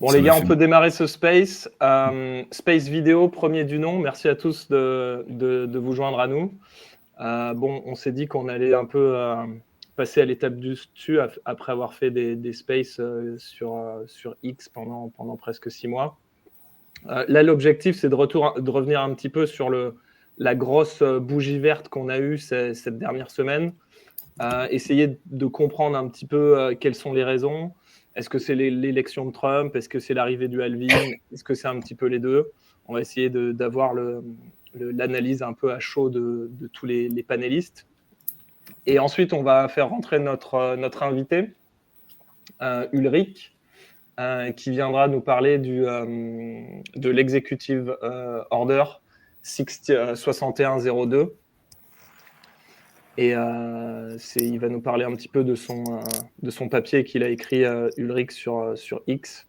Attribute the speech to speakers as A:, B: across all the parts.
A: Bon,
B: Ça
A: les
B: m'a
A: gars,
B: fait
A: on peut démarrer ce space. Space vidéo, premier du nom. Merci à tous de vous joindre à nous. Bon, on s'est dit qu'on allait un peu passer à l'étape du dessus après avoir fait des spaces sur X pendant presque 6 mois. Là, l'objectif, c'est de revenir un petit peu sur la grosse bougie verte qu'on a eue cette dernière semaine. Essayer de comprendre un petit peu quelles sont les raisons. Est-ce que c'est l'élection de Trump? Est-ce que c'est l'arrivée du halving? Est-ce que c'est un petit peu les deux? On va essayer d'avoir l'analyse un peu à chaud de tous les panélistes. Et ensuite, on va faire rentrer notre invité, Ulrich, qui viendra nous parler de l'executive order 6102. Et il va nous parler un petit peu de son papier qu'il a écrit, Ulrich, sur X,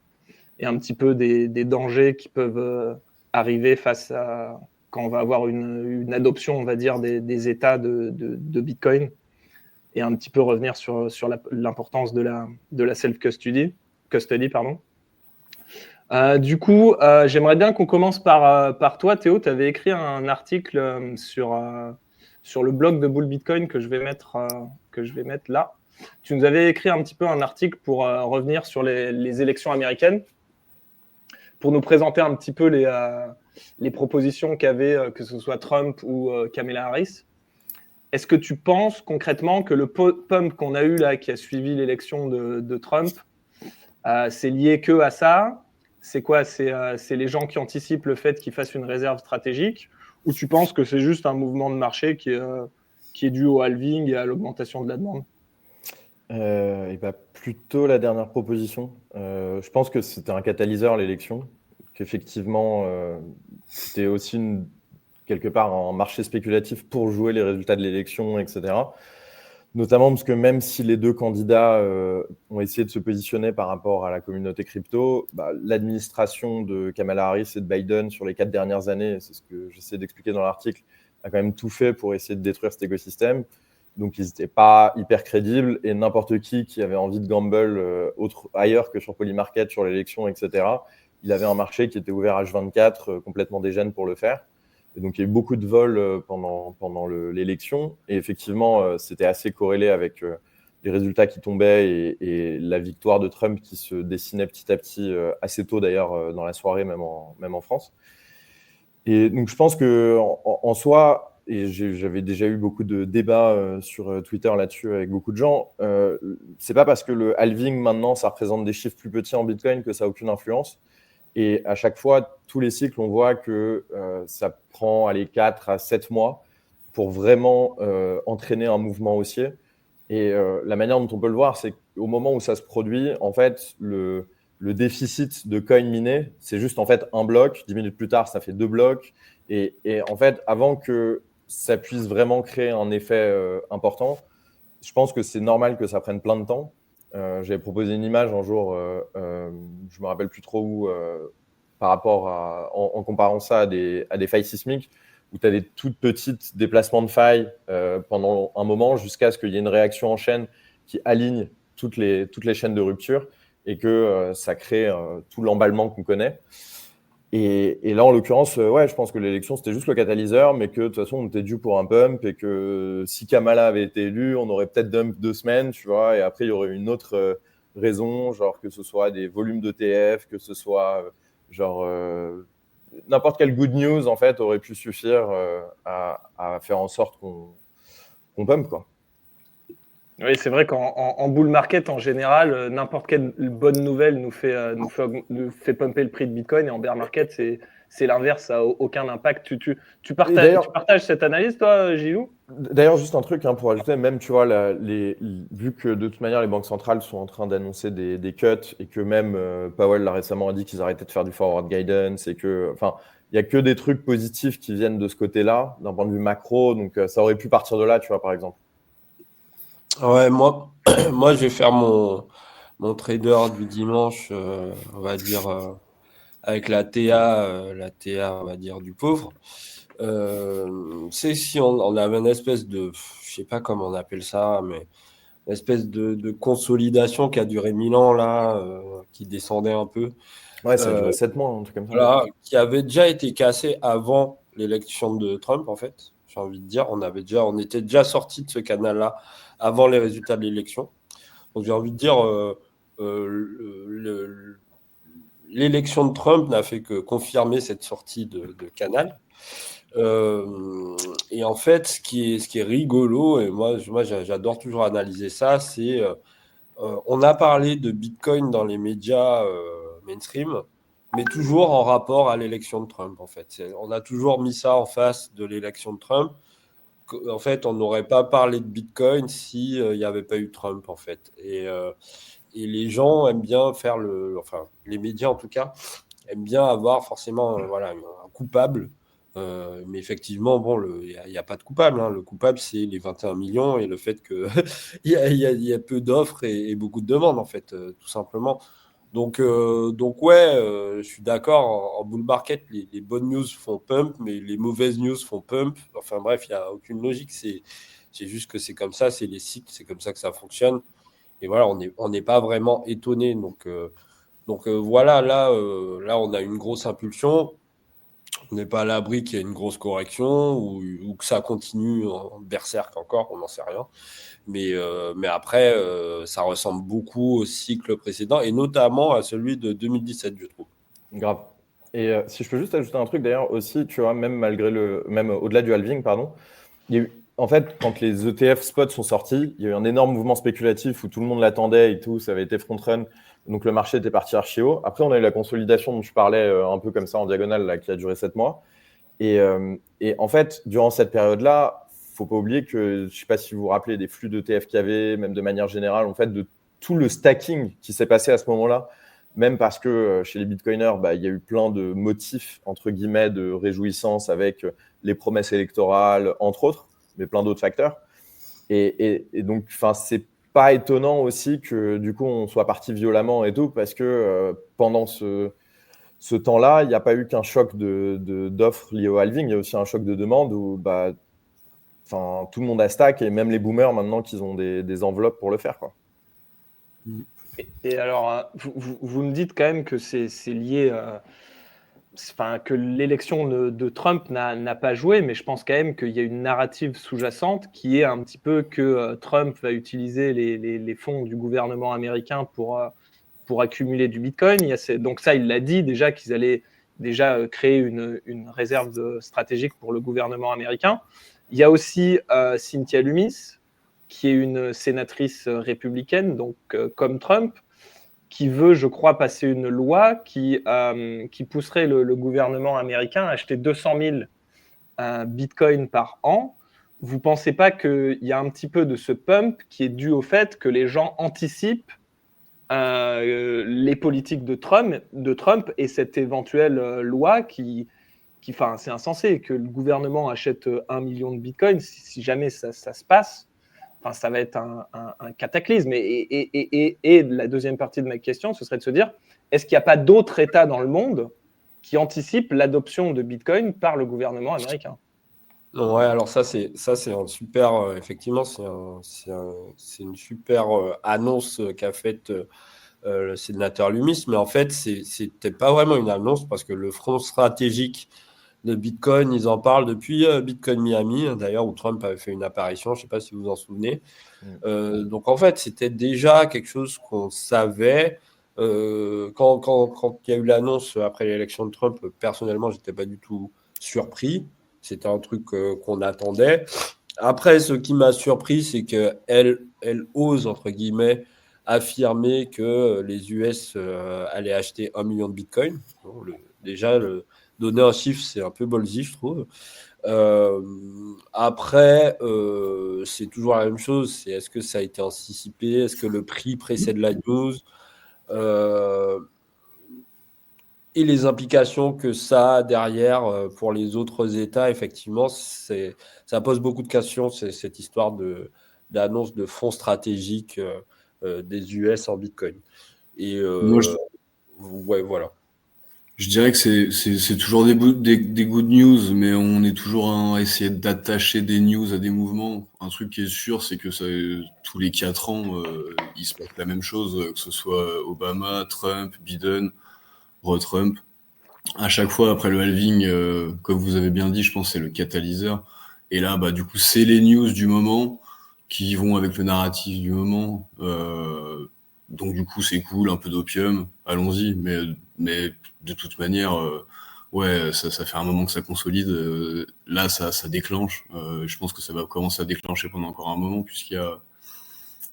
A: et un petit peu des dangers qui peuvent arriver quand on va avoir une adoption, on va dire, des États de Bitcoin, et un petit peu revenir sur l'importance de la self-custody. Pardon. Du coup, j'aimerais bien qu'on commence par toi, Théo. Tu avais écrit un article sur le blog de Bull Bitcoin que je vais mettre là. Tu nous avais écrit un petit peu un article pour revenir sur les élections américaines, pour nous présenter un petit peu les propositions qu'avaient, que ce soit Trump ou Kamala Harris. Est-ce que tu penses concrètement que le pump qu'on a eu là, qui a suivi l'élection de Trump, c'est lié que à ça? C'est quoi? C'est les gens qui anticipent le fait qu'ils fassent une réserve stratégique, ou tu penses que c'est juste un mouvement de marché qui est dû au halving et à l'augmentation de la demande?
C: Et bah, plutôt la dernière proposition. Je pense que c'était un catalyseur, l'élection, qu'effectivement, c'était aussi quelque part un marché spéculatif pour jouer les résultats de l'élection, etc. Notamment parce que même si les deux candidats ont essayé de se positionner par rapport à la communauté crypto, l'administration de Kamala Harris et de Biden sur les 4 dernières années, c'est ce que j'essaie d'expliquer dans l'article, a quand même tout fait pour essayer de détruire cet écosystème. Donc, ils n'étaient pas hyper crédibles, et n'importe qui avait envie de gamble ailleurs que sur Polymarket, sur l'élection, etc., il avait un marché qui était ouvert H24, complètement dégène pour le faire. Et donc, il y a eu beaucoup de vols pendant l'élection. Et effectivement, c'était assez corrélé avec les résultats qui tombaient et la victoire de Trump qui se dessinait petit à petit, assez tôt d'ailleurs, dans la soirée, même en France. Et donc, je pense qu'en soi, et j'avais déjà eu beaucoup de débats sur Twitter là-dessus avec beaucoup de gens, c'est pas parce que le halving, maintenant, ça représente des chiffres plus petits en Bitcoin que ça n'a aucune influence. Et à chaque fois, tous les cycles, on voit que ça prend 4 à 7 mois pour vraiment entraîner un mouvement haussier. Et la manière dont on peut le voir, c'est qu'au moment où ça se produit, en fait, le déficit de coins minés, c'est juste en fait un bloc. 10 minutes plus tard, ça fait 2 blocs. Et en fait, avant que ça puisse vraiment créer un effet important, je pense que c'est normal que ça prenne plein de temps. J'avais proposé une image un jour, je me rappelle plus trop où, par rapport en comparant ça à des failles sismiques, où tu as des toutes petites déplacements de failles pendant un moment, jusqu'à ce qu'il y ait une réaction en chaîne qui aligne toutes les chaînes de rupture, et que ça crée tout l'emballement qu'on connaît. Et là, en l'occurrence, ouais, je pense que l'élection, c'était juste le catalyseur, mais que de toute façon, on était dû pour un pump, et que si Kamala avait été élue, on aurait peut-être dump 2 semaines, tu vois, et après, il y aurait une autre raison, genre que ce soit des volumes d'ETF, que ce soit genre n'importe quelle good news, en fait, aurait pu suffire à faire en sorte qu'on pump, quoi.
A: Oui, c'est vrai qu'en bull market, en général, n'importe quelle bonne nouvelle nous fait pumper le prix de Bitcoin, et en bear market, c'est l'inverse, ça n'a aucun impact. Tu partages cette analyse, toi, Gilou?
C: D'ailleurs, juste un truc pour ajouter, même, tu vois, vu que de toute manière, les banques centrales sont en train d'annoncer des cuts, et que même Powell l'a récemment dit qu'ils arrêtaient de faire du forward guidance, et que, enfin, il n'y a que des trucs positifs qui viennent de ce côté-là, d'un point de vue macro, donc ça aurait pu partir de là, tu vois, par exemple.
B: Ouais, moi, je vais faire mon trader du dimanche, on va dire, avec la TA, on va dire, du pauvre. C'est si on avait une espèce de, je sais pas comment on appelle ça, mais espèce de consolidation qui a duré 1000 ans, là, qui descendait un peu.
C: Ouais, ça a duré 7 mois, un truc comme ça.
B: Voilà, qui avait déjà été cassé avant l'élection de Trump, en fait. J'ai envie de dire, on était déjà sorti de ce canal-là avant les résultats de l'élection. Donc j'ai envie de dire, l'élection de Trump n'a fait que confirmer cette sortie de canal. Et en fait, ce qui est rigolo, et moi j'adore toujours analyser ça, c'est on a parlé de Bitcoin dans les médias mainstream, mais toujours en rapport à l'élection de Trump, en fait. On a toujours mis ça en face de l'élection de Trump. En fait, on n'aurait pas parlé de Bitcoin si il n'y avait pas eu Trump, en fait. Et les gens aiment bien faire enfin, les médias en tout cas, aiment bien avoir forcément voilà, un coupable. Mais effectivement, bon, il n'y a pas de coupable, hein. Le coupable, c'est les 21 millions et le fait qu'il y a peu d'offres et beaucoup de demandes, en fait, tout simplement. Donc ouais, je suis d'accord. En bull market, les bonnes news font pump, mais les mauvaises news font pump. Enfin bref, il n'y a aucune logique. C'est juste que c'est comme ça, c'est les cycles, c'est comme ça que ça fonctionne. Et voilà, on n'est pas vraiment étonné. Donc voilà, là, on a une grosse impulsion. On n'est pas à l'abri qu'il y ait une grosse correction ou que ça continue en berserk encore, on n'en sait rien. Mais après, ça ressemble beaucoup au cycle précédent et notamment à celui de 2017, je trouve.
C: Grave. Et si je peux juste ajouter un truc d'ailleurs aussi, tu vois, même au-delà du halving, pardon, il y a eu, en fait, quand les ETF spot sont sortis, il y a eu un énorme mouvement spéculatif où tout le monde l'attendait et tout, ça avait été front-run, donc le marché était parti archi haut. Après, on a eu la consolidation dont je parlais un peu comme ça en diagonale, là, qui a duré 7 mois. Et en fait, durant cette période-là, faut pas oublier que, je sais pas si vous vous rappelez des flux d'ETF qu'il y avait, même de manière générale, en fait, de tout le stacking qui s'est passé à ce moment-là, même parce que chez les bitcoiners, il y a eu plein de motifs, entre guillemets, de réjouissance avec les promesses électorales, entre autres, mais plein d'autres facteurs. Et donc, c'est pas étonnant aussi que du coup, on soit parti violemment et tout, parce que pendant ce temps-là, il n'y a pas eu qu'un choc d'offres liées au halving, il y a aussi un choc de demande où tout le monde a stack et même les boomers maintenant qu'ils ont des enveloppes pour le faire, quoi.
A: Et alors, vous me dites quand même que c'est lié, que l'élection de Trump n'a pas joué, mais je pense quand même qu'il y a une narrative sous-jacente qui est un petit peu que Trump va utiliser les fonds du gouvernement américain pour accumuler du Bitcoin. Donc ça, il l'a dit déjà qu'ils allaient déjà créer une réserve stratégique pour le gouvernement américain. Il y a aussi Cynthia Lummis, qui est une sénatrice républicaine, donc comme Trump, qui veut, je crois, passer une loi qui pousserait le gouvernement américain à acheter 200 000 bitcoins par an. Vous ne pensez pas qu'il y a un petit peu de ce pump qui est dû au fait que les gens anticipent les politiques de Trump et cette éventuelle loi c'est insensé que le gouvernement achète 1 million de bitcoins si jamais ça se passe. Ça va être un cataclysme. Et la deuxième partie de ma question, ce serait de se dire, est-ce qu'il n'y a pas d'autres États dans le monde qui anticipent l'adoption de Bitcoin par le gouvernement américain?
B: Ouais, alors ça c'est un super, effectivement, c'est une super annonce qu'a faite le sénateur Lummis, mais en fait, c'était pas vraiment une annonce parce que le front stratégique de Bitcoin, ils en parlent depuis Bitcoin Miami, d'ailleurs, où Trump avait fait une apparition, je ne sais pas si vous vous en souvenez. Donc en fait, c'était déjà quelque chose qu'on savait. Quand il y a eu l'annonce après l'élection de Trump, personnellement, je n'étais pas du tout surpris. C'était un truc qu'on attendait. Après, ce qui m'a surpris, c'est qu'elle ose, entre guillemets, affirmer que les US allaient acheter 1 million de Bitcoin. Bon, déjà, donner un chiffre, c'est un peu ballsy, je trouve. Après, c'est toujours la même chose. C'est est-ce que ça a été anticipé? Est-ce que le prix précède la news? Et les implications que ça a derrière pour les autres États, effectivement, ça pose beaucoup de questions, cette histoire d'annonce de fonds stratégiques des US en Bitcoin. Et
D: Moi, je,
B: ouais, voilà.
D: Je dirais que c'est toujours des good news, mais on est toujours à essayer d'attacher des news à des mouvements. Un truc qui est sûr, c'est que tous les 4 ans, il se passe la même chose, que ce soit Obama, Trump, Biden, re-Trump. À chaque fois, après le halving, comme vous avez bien dit, je pense que c'est le catalyseur. Et là, bah, du coup, c'est les news du moment qui vont avec le narratif du moment. Donc, du coup, c'est cool, un peu d'opium, allons-y. Mais de toute manière, ouais, ça fait un moment que ça consolide. Là, ça déclenche. Je pense que ça va commencer à déclencher pendant encore un moment, il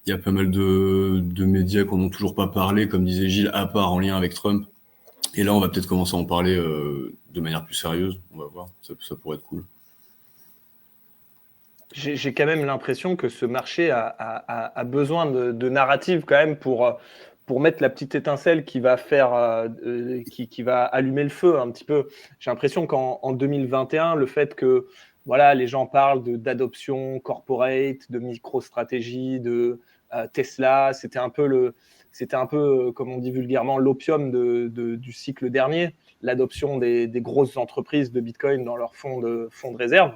D: y a pas mal de médias qui n'en ont toujours pas parlé, comme disait Gilles, à part en lien avec Trump. Et là, on va peut-être commencer à en parler de manière plus sérieuse. On va voir, ça pourrait être cool.
A: J'ai quand même l'impression que ce marché a besoin de narrative quand même pour mettre la petite étincelle qui va faire, qui va allumer le feu un petit peu. J'ai l'impression qu'en 2021, le fait que voilà, les gens parlent d'adoption corporate, de micro-stratégie, de Tesla, c'était un peu, comme on dit vulgairement, l'opium du cycle dernier, l'adoption des grosses entreprises de Bitcoin dans leur fonds de réserve.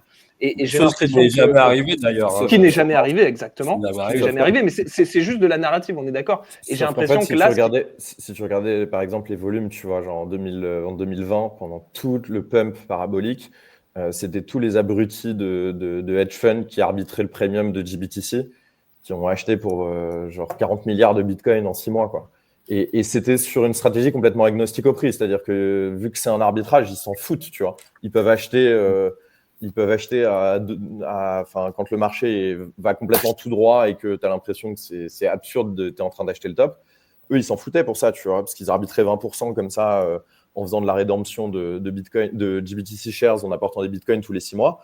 A: Et j'ai
B: Chose qui
A: l'impression
B: n'est jamais arrivée d'ailleurs.
A: Ce qui n'est jamais arrivé, exactement.
B: Ça
A: Ce
B: n'arrive
A: qui n'est jamais
C: pas.
A: arrivé, mais c'est juste de la narrative, on est d'accord. Et j'ai
C: Sauf qu'en
A: l'impression
C: fait,
A: que là,
C: si tu regardais par exemple les volumes, tu vois, genre en 2020, pendant tout le pump parabolique, c'était tous les abrutis de hedge funds qui arbitraient le premium de GBTC, qui ont acheté pour genre 40 milliards de Bitcoin en 6 mois, quoi. Et c'était sur une stratégie complètement agnostique au prix, c'est-à-dire que vu que c'est un arbitrage, ils s'en foutent, tu vois. Ils peuvent acheter quand le marché va complètement tout droit et que tu as l'impression que c'est absurde, tu es en train d'acheter le top. Eux, ils s'en foutaient pour ça, tu vois, parce qu'ils arbitraient 20% comme ça en faisant de la rédemption de Bitcoin, de GBTC shares, en apportant des Bitcoins tous les 6 mois.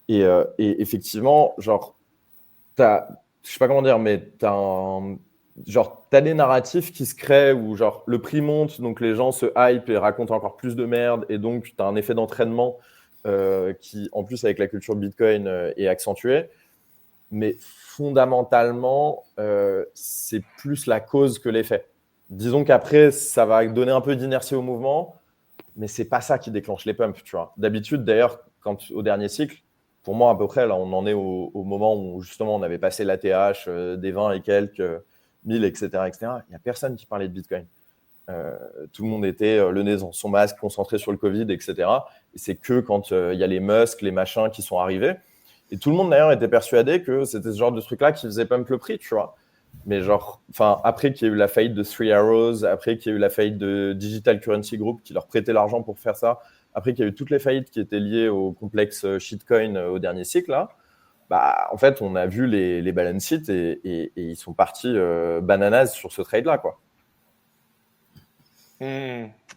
C: Et effectivement, genre, je sais pas comment dire, mais t'as des narratifs qui se créent où genre le prix monte, donc les gens se hype et racontent encore plus de merde, et donc tu as un effet d'entraînement qui, en plus avec la culture Bitcoin, est accentué. Mais fondamentalement, c'est plus la cause que l'effet. Disons qu'après, ça va donner un peu d'inertie au mouvement, mais c'est pas ça qui déclenche les pumps, tu vois. D'habitude, d'ailleurs, au dernier cycle, pour moi à peu près, là, on en est au moment où justement on avait passé l'ATH des 20 et quelques mille, etc., etc. Il n'y a personne qui parlait de Bitcoin. Tout le monde était le nez dans son masque, concentré sur le Covid, etc. Et c'est que quand il y a les Musk, les machins qui sont arrivés. Et tout le monde d'ailleurs était persuadé que c'était ce genre de truc-là qui faisait pump le prix, tu vois. Mais genre, après qu'il y a eu la faillite de Three Arrows, après qu'il y a eu la faillite de Digital Currency Group qui leur prêtait l'argent pour faire ça, après qu'il y a eu toutes les faillites qui étaient liées au complexe shitcoin au dernier cycle, là, bah, en fait, on a vu les balance sheets et ils sont partis bananas sur ce trade-là, quoi.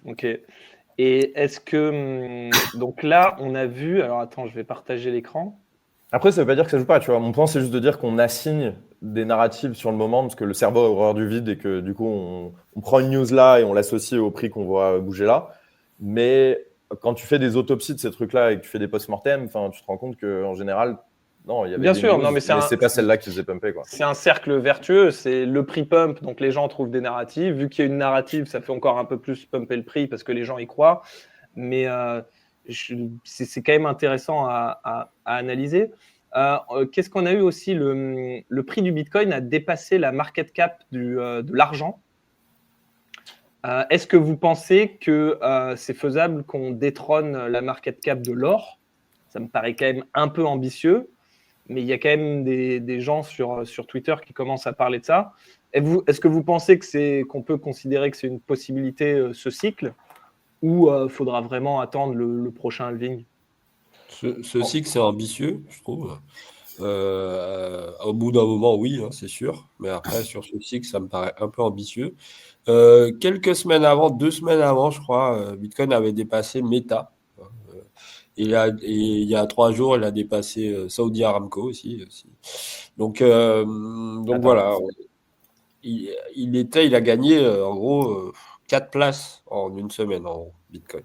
A: Ok. Et est-ce que donc là, on a vu. Alors attends, je vais partager l'écran.
C: Après, ça veut pas dire que ça joue pas, tu vois. Mon point, c'est juste de dire qu'on assigne des narratives sur le moment parce que le cerveau a horreur du vide et que du coup, on prend une news là et on l'associe au prix qu'on voit bouger là. Mais quand tu fais des autopsies de ces trucs-là et que tu fais des post-mortem, tu te rends compte qu'en général, non, il y avait
A: Bien
C: des
A: sûr,
C: news,
A: non, mais
C: c'est pas celle-là qui faisait pumper, quoi.
A: c'est un cercle vertueux. C'est le prix pump, donc les gens trouvent des narratives. Vu qu'il y a une narrative, ça fait encore un peu plus pumper le prix parce que les gens y croient. Mais c'est quand même intéressant à analyser. Qu'est-ce qu'on a eu aussi le prix du Bitcoin a dépassé la market cap de l'argent. Est-ce que vous pensez que c'est faisable qu'on détrône la market cap de l'or? Ça me paraît quand même un peu ambitieux, mais il y a quand même des gens sur Twitter qui commencent à parler de ça. Est-ce que vous pensez qu'on peut considérer que c'est une possibilité ce cycle, ou faudra vraiment attendre le prochain halving?
B: Ce cycle, c'est ambitieux, je trouve. Au bout d'un moment, oui, hein, c'est sûr. Mais après, sur ce cycle, ça me paraît un peu ambitieux. Quelques semaines avant, 2 semaines avant, je crois, Bitcoin avait dépassé Meta. Et il y a 3 jours, il a dépassé Saudi Aramco aussi. Donc
C: Attends,
B: voilà. Il a gagné en gros 4 places en une semaine en Bitcoin.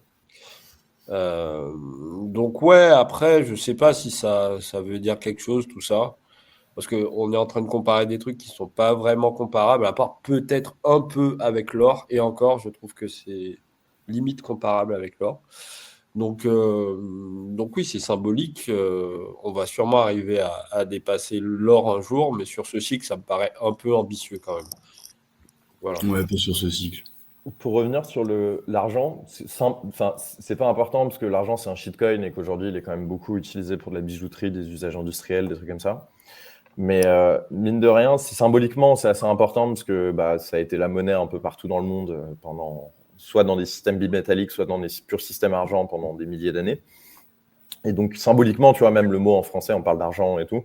B: Donc ouais, après, je sais pas si ça veut dire quelque chose, tout ça. Parce qu'on est en train de comparer des trucs qui sont pas vraiment comparables, à part peut-être un peu avec l'or. Et encore, je trouve que c'est limite comparable avec l'or. Donc oui, c'est symbolique. On va sûrement arriver à dépasser l'or un jour, mais sur ce cycle, ça me paraît un peu ambitieux quand même. Voilà.
D: Ouais, pas sur ce cycle.
C: Pour revenir sur l'argent, c'est pas important parce que l'argent c'est un shitcoin et qu'aujourd'hui il est quand même beaucoup utilisé pour de la bijouterie, des usages industriels, des trucs comme ça. Mais mine de rien, symboliquement c'est assez important parce que ça a été la monnaie un peu partout dans le monde soit dans des systèmes bimétalliques, soit dans des purs systèmes argent pendant des milliers d'années. Et donc symboliquement, tu vois, même le mot en français, on parle d'argent et tout.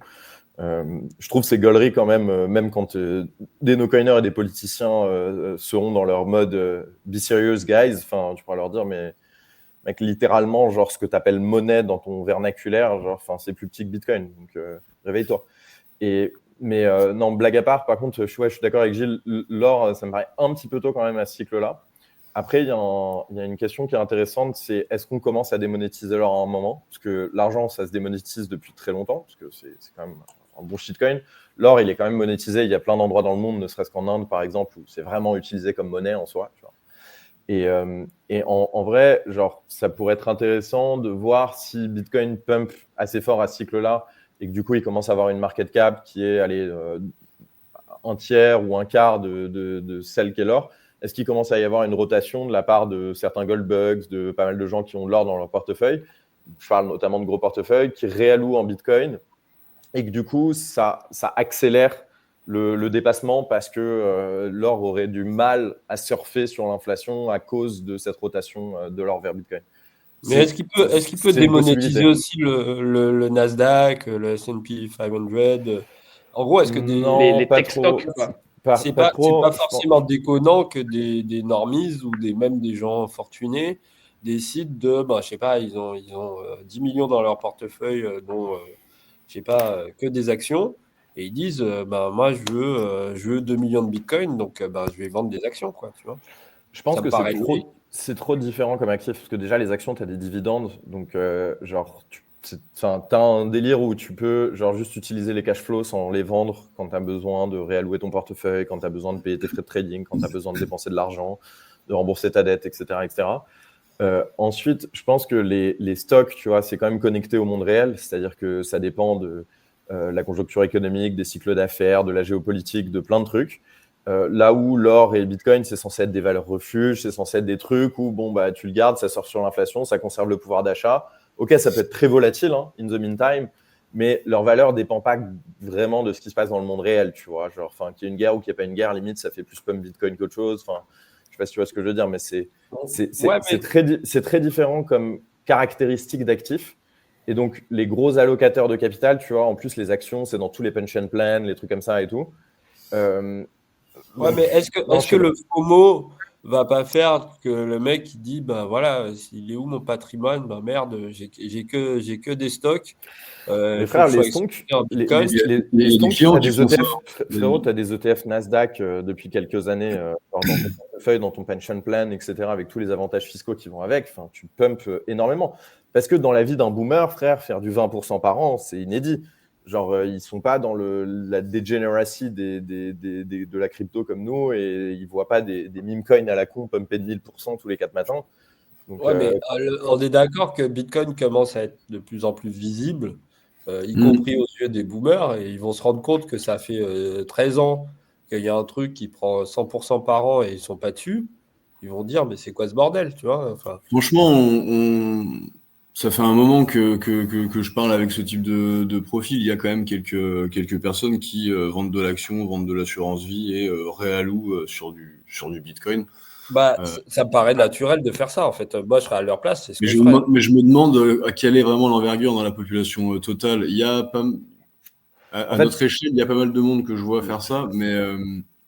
C: Je trouve ces gauleries quand même quand des no-coiners et des politiciens seront dans leur mode be serious guys, enfin tu pourras leur dire mais mec, littéralement genre ce que tu appelles monnaie dans ton vernaculaire, genre c'est plus petit que Bitcoin, donc réveille-toi. Mais non, blague à part, par contre je suis d'accord avec Gilles, l'or ça me paraît un petit peu tôt quand même à ce cycle-là. Après, il y a une question qui est intéressante, c'est est-ce qu'on commence à démonétiser l'or à un moment? Parce que l'argent, ça se démonétise depuis très longtemps, parce que c'est quand même un bon shitcoin. L'or, il est quand même monétisé. Il y a plein d'endroits dans le monde, ne serait-ce qu'en Inde, par exemple, où c'est vraiment utilisé comme monnaie en soi. Tu vois. Et en vrai, genre, ça pourrait être intéressant de voir si Bitcoin pump assez fort à ce cycle-là et que du coup, il commence à avoir une market cap qui est un tiers ou un quart de celle qu'est l'or. Est-ce qu'il commence à y avoir une rotation de la part de certains gold bugs, de pas mal de gens qui ont de l'or dans leur portefeuille? Je parle notamment de gros portefeuilles qui réallouent en Bitcoin et que du coup, ça accélère le dépassement parce que l'or aurait du mal à surfer sur l'inflation à cause de cette rotation de l'or vers Bitcoin.
B: Mais est-ce qu'il peut démonétiser aussi le Nasdaq, le S&P 500 En gros, est-ce que
A: les tech stocks,
B: c'est pas forcément déconnant que des normies ou même des gens fortunés décident de, je sais pas, ils ont 10 millions dans leur portefeuille, dont, je sais pas, que des actions, et ils disent, moi, je veux 2 millions de Bitcoin, donc je vais vendre des actions, quoi, tu vois.
C: Je pense que c'est trop différent comme actif, parce que déjà, les actions, tu as des dividendes, donc tu as un délire où tu peux juste utiliser les cash flows sans les vendre quand tu as besoin de réallouer ton portefeuille, quand tu as besoin de payer tes frais de trading, quand tu as besoin de dépenser de l'argent, de rembourser ta dette, etc. etc. Ensuite, je pense que les stocks, tu vois, c'est quand même connecté au monde réel, c'est-à-dire que ça dépend de la conjoncture économique, des cycles d'affaires, de la géopolitique, de plein de trucs. Là où l'or et le Bitcoin, c'est censé être des valeurs refuges, c'est censé être des trucs où tu le gardes, ça sort sur l'inflation, ça conserve le pouvoir d'achat. Ok, ça peut être très volatile, in the meantime, mais leur valeur ne dépend pas vraiment de ce qui se passe dans le monde réel, tu vois. Qu'il y ait une guerre ou qu'il n'y ait pas une guerre, limite, ça fait plus pump Bitcoin qu'autre chose. Je ne sais pas si tu vois ce que je veux dire, mais c'est très différent comme caractéristique d'actifs. Et donc, les gros allocateurs de capital, tu vois, en plus, les actions, c'est dans tous les pension plans, les trucs comme ça et tout.
B: Mais est-ce que le FOMO va pas faire que le mec il dit voilà, il est où mon patrimoine? Merde, j'ai que des stocks.
C: Mais frère, les stocks, tu as des ETF, frérot, tu as des ETF Nasdaq depuis quelques années dans ton portefeuille, dans ton pension plan, etc., avec tous les avantages fiscaux qui vont avec. Enfin, tu pumpes énormément. Parce que dans la vie d'un boomer, frère, faire du 20% par an, c'est inédit. Ils sont pas dans la degeneracy de la crypto comme nous et ils voient pas des meme coins à la con pumper de 1000% tous les 4 matins. Donc,
B: mais on est d'accord que Bitcoin commence à être de plus en plus visible, y compris aux yeux des boomers, et ils vont se rendre compte que ça fait 13 ans qu'il y a un truc qui prend 100% par an et ils sont pas dessus. Ils vont dire, mais c'est quoi ce bordel, tu vois?
D: Franchement, ça fait un moment que je parle avec ce type de profil. Il y a quand même quelques personnes qui vendent de l'action, vendent de l'assurance vie et réallouent sur du Bitcoin.
B: Ça me paraît naturel de faire ça, en fait. Moi, je serais à leur place.
D: Mais je me demande à quelle est vraiment l'envergure dans la population totale. Il y a pas, à notre échelle, il y a pas mal de monde que je vois faire ça, mais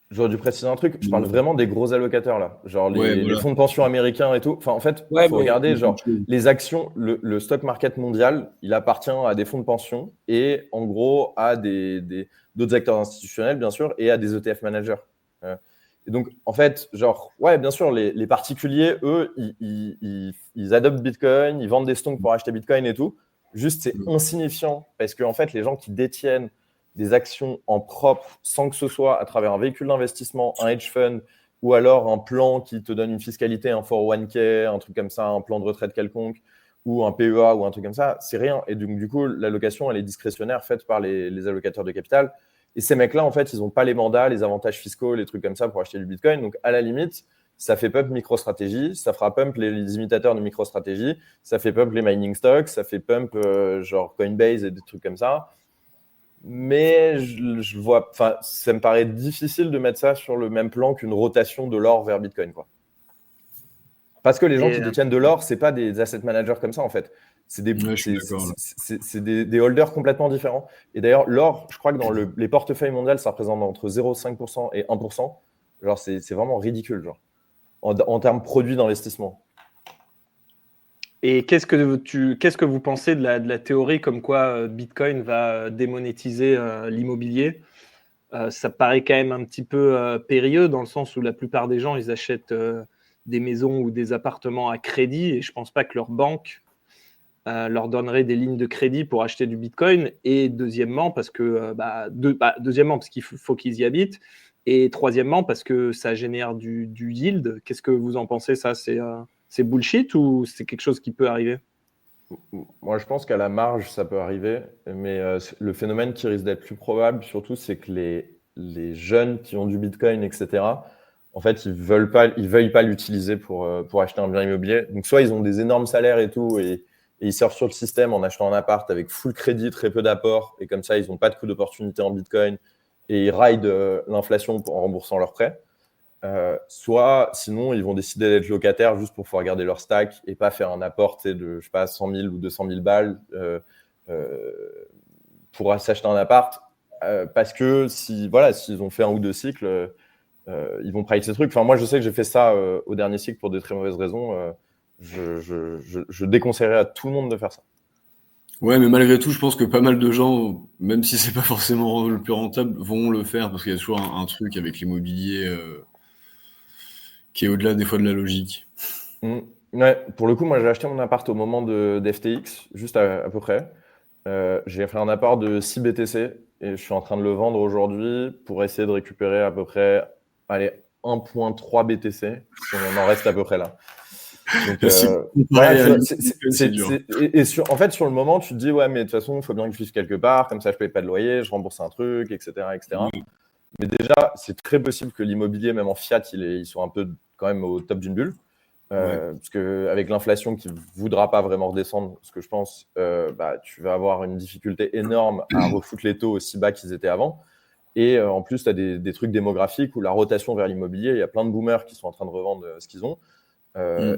C: j'aurais dû préciser un truc. Je parle vraiment des gros allocateurs là, les fonds de pension américains et tout. Enfin, en fait, il faut regarder les actions. Le stock market mondial, il appartient à des fonds de pension et en gros à d'autres acteurs institutionnels, bien sûr, et à des ETF managers. Et donc, en fait, bien sûr, les particuliers, eux, ils adoptent Bitcoin, ils vendent des stocks pour acheter Bitcoin et tout. Juste, c'est insignifiant parce que, en fait, les gens qui détiennent des actions en propre, sans que ce soit à travers un véhicule d'investissement, un hedge fund ou alors un plan qui te donne une fiscalité, un 401k, un truc comme ça, un plan de retraite quelconque, ou un PEA ou un truc comme ça, c'est rien. Et donc, du coup, l'allocation, elle est discrétionnaire, faite par les allocateurs de capital. Et ces mecs-là, en fait, ils n'ont pas les mandats, les avantages fiscaux, les trucs comme ça pour acheter du Bitcoin. Donc, à la limite, ça fait pump MicroStrategy, ça fera pump les imitateurs de MicroStrategy, ça fait pump les mining stocks, ça fait pump genre Coinbase et des trucs comme ça. Mais je vois, ça me paraît difficile de mettre ça sur le même plan qu'une rotation de l'or vers Bitcoin, quoi. Parce que les gens qui détiennent de l'or, c'est pas des asset managers comme ça, en fait. C'est des, des holders complètement différents. Et d'ailleurs, l'or, je crois que dans les portefeuilles mondiaux, ça représente entre 0,5% et 1%. Genre, c'est vraiment ridicule, genre, en termes produits d'investissement.
A: Et qu'est-ce que vous pensez de la théorie comme quoi Bitcoin va démonétiser l'immobilier? Ça paraît quand même un petit peu périlleux dans le sens où la plupart des gens, ils achètent des maisons ou des appartements à crédit et je ne pense pas que leur banque leur donnerait des lignes de crédit pour acheter du Bitcoin. Et deuxièmement, parce que deuxièmement, parce qu'il faut qu'ils y habitent. Et troisièmement, parce que ça génère du yield. Qu'est-ce que vous en pensez, ça? C'est bullshit ou c'est quelque chose qui peut arriver?
C: Moi, je pense qu'à la marge, ça peut arriver. Mais le phénomène qui risque d'être plus probable, surtout, c'est que les jeunes qui ont du Bitcoin, etc., en fait, ils veuillent pas l'utiliser pour acheter un bien immobilier. Donc, soit ils ont des énormes salaires et tout, et ils surfent sur le système en achetant un appart avec full crédit, très peu d'apport, et comme ça, ils n'ont pas de coût d'opportunité en Bitcoin, et ils ride l'inflation en remboursant leurs prêts. Soit, sinon, ils vont décider d'être locataires juste pour pouvoir garder leur stack et pas faire un apport de, je sais pas, 100 000 ou 200 000 balles pour s'acheter un appart. Parce que s'ils ont fait un ou deux cycles, ils vont pricer ces trucs. Enfin, moi, je sais que j'ai fait ça au dernier cycle pour de très mauvaises raisons. Je déconseillerais à tout le monde de faire ça.
D: Ouais, mais malgré tout, je pense que pas mal de gens, même si c'est pas forcément le plus rentable, vont le faire parce qu'il y a toujours un truc avec l'immobilier qui est au-delà des fois de la logique.
C: Ouais, pour le coup, moi j'ai acheté mon appart au moment d'FTX, juste à peu près. J'ai fait un apport de 6 BTC et je suis en train de le vendre aujourd'hui pour essayer de récupérer à peu près 1,3 BTC, si on en reste à peu près là. Donc, en fait, sur le moment, tu te dis, ouais, mais de toute façon, il faut bien que je vive quelque part, comme ça je paye pas de loyer, je rembourse un truc, etc. etc. Mais déjà, c'est très possible que l'immobilier, même en fiat, ils sont un peu quand même au top d'une bulle. Parce qu'avec l'inflation qui ne voudra pas vraiment redescendre, ce que je pense, tu vas avoir une difficulté énorme à refoutre les taux aussi bas qu'ils étaient avant. Et en plus, tu as des trucs démographiques où la rotation vers l'immobilier, il y a plein de boomers qui sont en train de revendre ce qu'ils ont.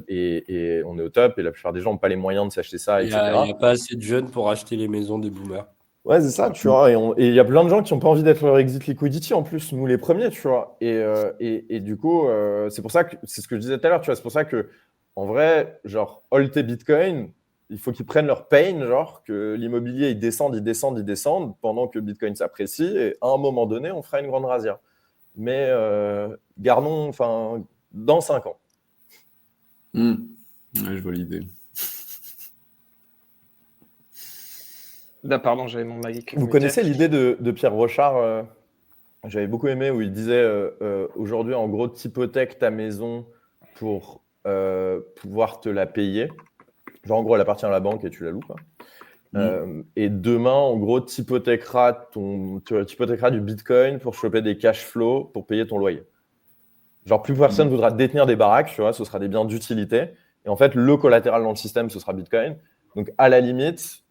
C: Et on est au top, et la plupart des gens n'ont pas les moyens de s'acheter ça, etc.
B: Il n'y a pas assez de jeunes pour acheter les maisons des boomers.
C: Ouais, c'est ça, tu vois. Et il y a plein de gens qui n'ont pas envie d'être leur exit liquidity en plus, nous les premiers, tu vois. Et du coup, c'est pour ça que c'est ce que je disais tout à l'heure, tu vois. C'est pour ça que, en vrai, genre, all tes Bitcoin, il faut qu'ils prennent leur pain, genre, que l'immobilier, il descende pendant que Bitcoin s'apprécie. Et à un moment donné, on fera une grande razzia. Mais gardons, dans 5 ans.
D: Ouais, je vois l'idée.
A: Pardon, j'avais mon mic.
C: Vous connaissez l'idée de Pierre Rochard j'avais beaucoup aimé, où il disait aujourd'hui, en gros, tu hypothèques ta maison pour pouvoir te la payer. Genre, en gros, elle appartient à la banque et tu la loues, quoi. Et demain, en gros, tu hypothèqueras du Bitcoin pour choper des cash flows pour payer ton loyer. Genre, plus personne ne voudra détenir des baraques, tu vois, ce sera des biens d'utilité. Et en fait, le collatéral dans le système, ce sera Bitcoin. Donc, à la limite,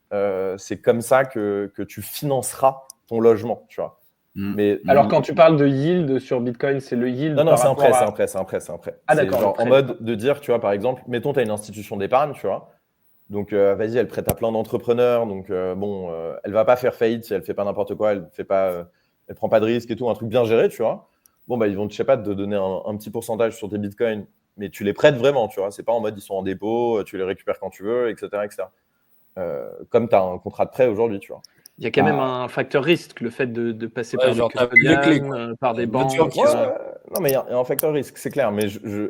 C: c'est comme ça que tu financeras ton logement, tu vois.
A: Mais alors, quand tu parles de yield sur Bitcoin, c'est le yield?
C: Non, c'est un prêt.
A: Ah, d'accord.
C: Genre en mode de dire, tu vois, par exemple, mettons, tu as une institution d'épargne, tu vois. Donc, vas-y, elle prête à plein d'entrepreneurs. Donc, elle va pas faire faillite si elle fait pas n'importe quoi. Elle prend pas de risque et tout. Un truc bien géré, tu vois. Bon, ils vont, je sais pas, te donner un petit pourcentage sur tes bitcoins, mais tu les prêtes vraiment, tu vois. C'est pas en mode ils sont en dépôt, tu les récupères quand tu veux, etc. Comme tu as un contrat de prêt aujourd'hui, tu vois.
A: Il y a quand même un facteur risque, le fait de passer par des custodians, par des banques.
C: Non, mais il y a un facteur risque, c'est clair. Mais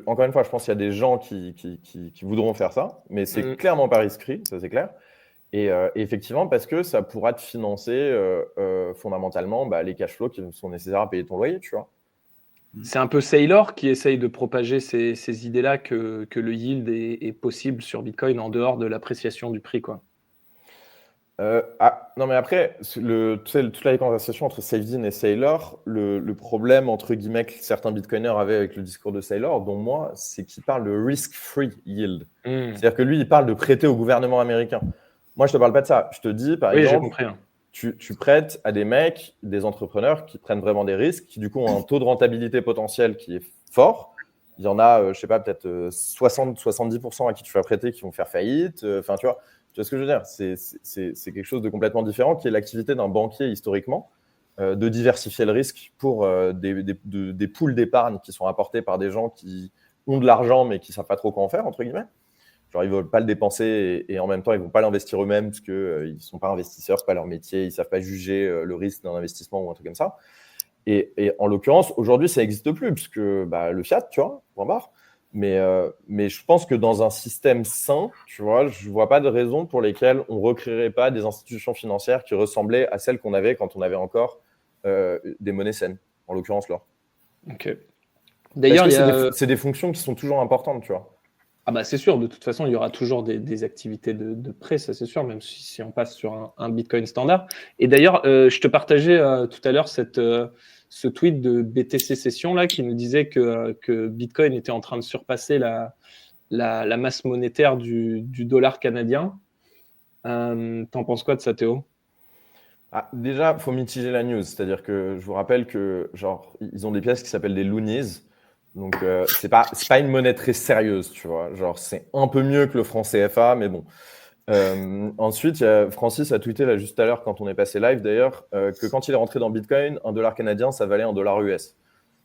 C: encore une fois, je pense qu'il y a des gens qui voudront faire ça, mais c'est clairement pas risqué, ça c'est clair. Et effectivement, parce que ça pourra te financer fondamentalement les cash flows qui sont nécessaires à payer ton loyer, tu vois.
A: C'est un peu Saylor qui essaye de propager ces idées-là que le yield est possible sur Bitcoin en dehors de l'appréciation du prix, quoi.
C: Non, mais après, tu sais, toute la conversation entre Saifedean et Saylor, le problème, entre guillemets, que certains bitcoiners avaient avec le discours de Saylor, dont moi, c'est qu'il parle de risk-free yield. C'est-à-dire que lui, il parle de prêter au gouvernement américain. Moi, je te parle pas de ça. Je te dis, par
A: Oui, j'ai
C: exemple,
A: compris.
C: tu prêtes à des mecs, des entrepreneurs qui prennent vraiment des risques, qui du coup ont un taux de rentabilité potentiel qui est fort. Il y en a, je sais pas, peut-être 60-70% à qui tu vas prêter qui vont faire faillite. Enfin, tu vois ce que je veux dire? C'est quelque chose de complètement différent qui est l'activité d'un banquier historiquement, de diversifier le risque pour des pools d'épargne qui sont apportés par des gens qui ont de l'argent mais qui ne savent pas trop quoi en faire, entre guillemets. Genre, ils ne veulent pas le dépenser et en même temps, ils ne vont pas l'investir eux-mêmes parce qu'ils ne sont pas investisseurs, ce n'est pas leur métier, ils ne savent pas juger le risque d'un investissement ou un truc comme ça. Et en l'occurrence, aujourd'hui, ça n'existe plus puisque le fiat, tu vois, point barre. Mais je pense que dans un système sain, tu vois, je ne vois pas de raison pour lesquelles on ne recréerait pas des institutions financières qui ressemblaient à celles qu'on avait quand on avait encore des monnaies saines, en l'occurrence l'or.
A: Ok. D'ailleurs,
C: c'est des fonctions qui sont toujours importantes, tu vois.
A: Ah bah c'est sûr, de toute façon, il y aura toujours des activités de prêt, ça c'est sûr, même si on passe sur un Bitcoin standard. Et d'ailleurs, je te partageais tout à l'heure ce tweet de BTC Session là, qui nous disait que Bitcoin était en train de surpasser la masse monétaire du dollar canadien. T'en penses quoi de ça, Théo?
C: Déjà, il faut mitiger la news. C'est-à-dire que je vous rappelle que genre, ils ont des pièces qui s'appellent des loonies. Donc, c'est pas une monnaie très sérieuse, tu vois. Genre, c'est un peu mieux que le franc CFA, mais bon. Ensuite, Francis a tweeté là juste tout à l'heure, quand on est passé live d'ailleurs, que quand il est rentré dans Bitcoin, un dollar canadien, ça valait un dollar US.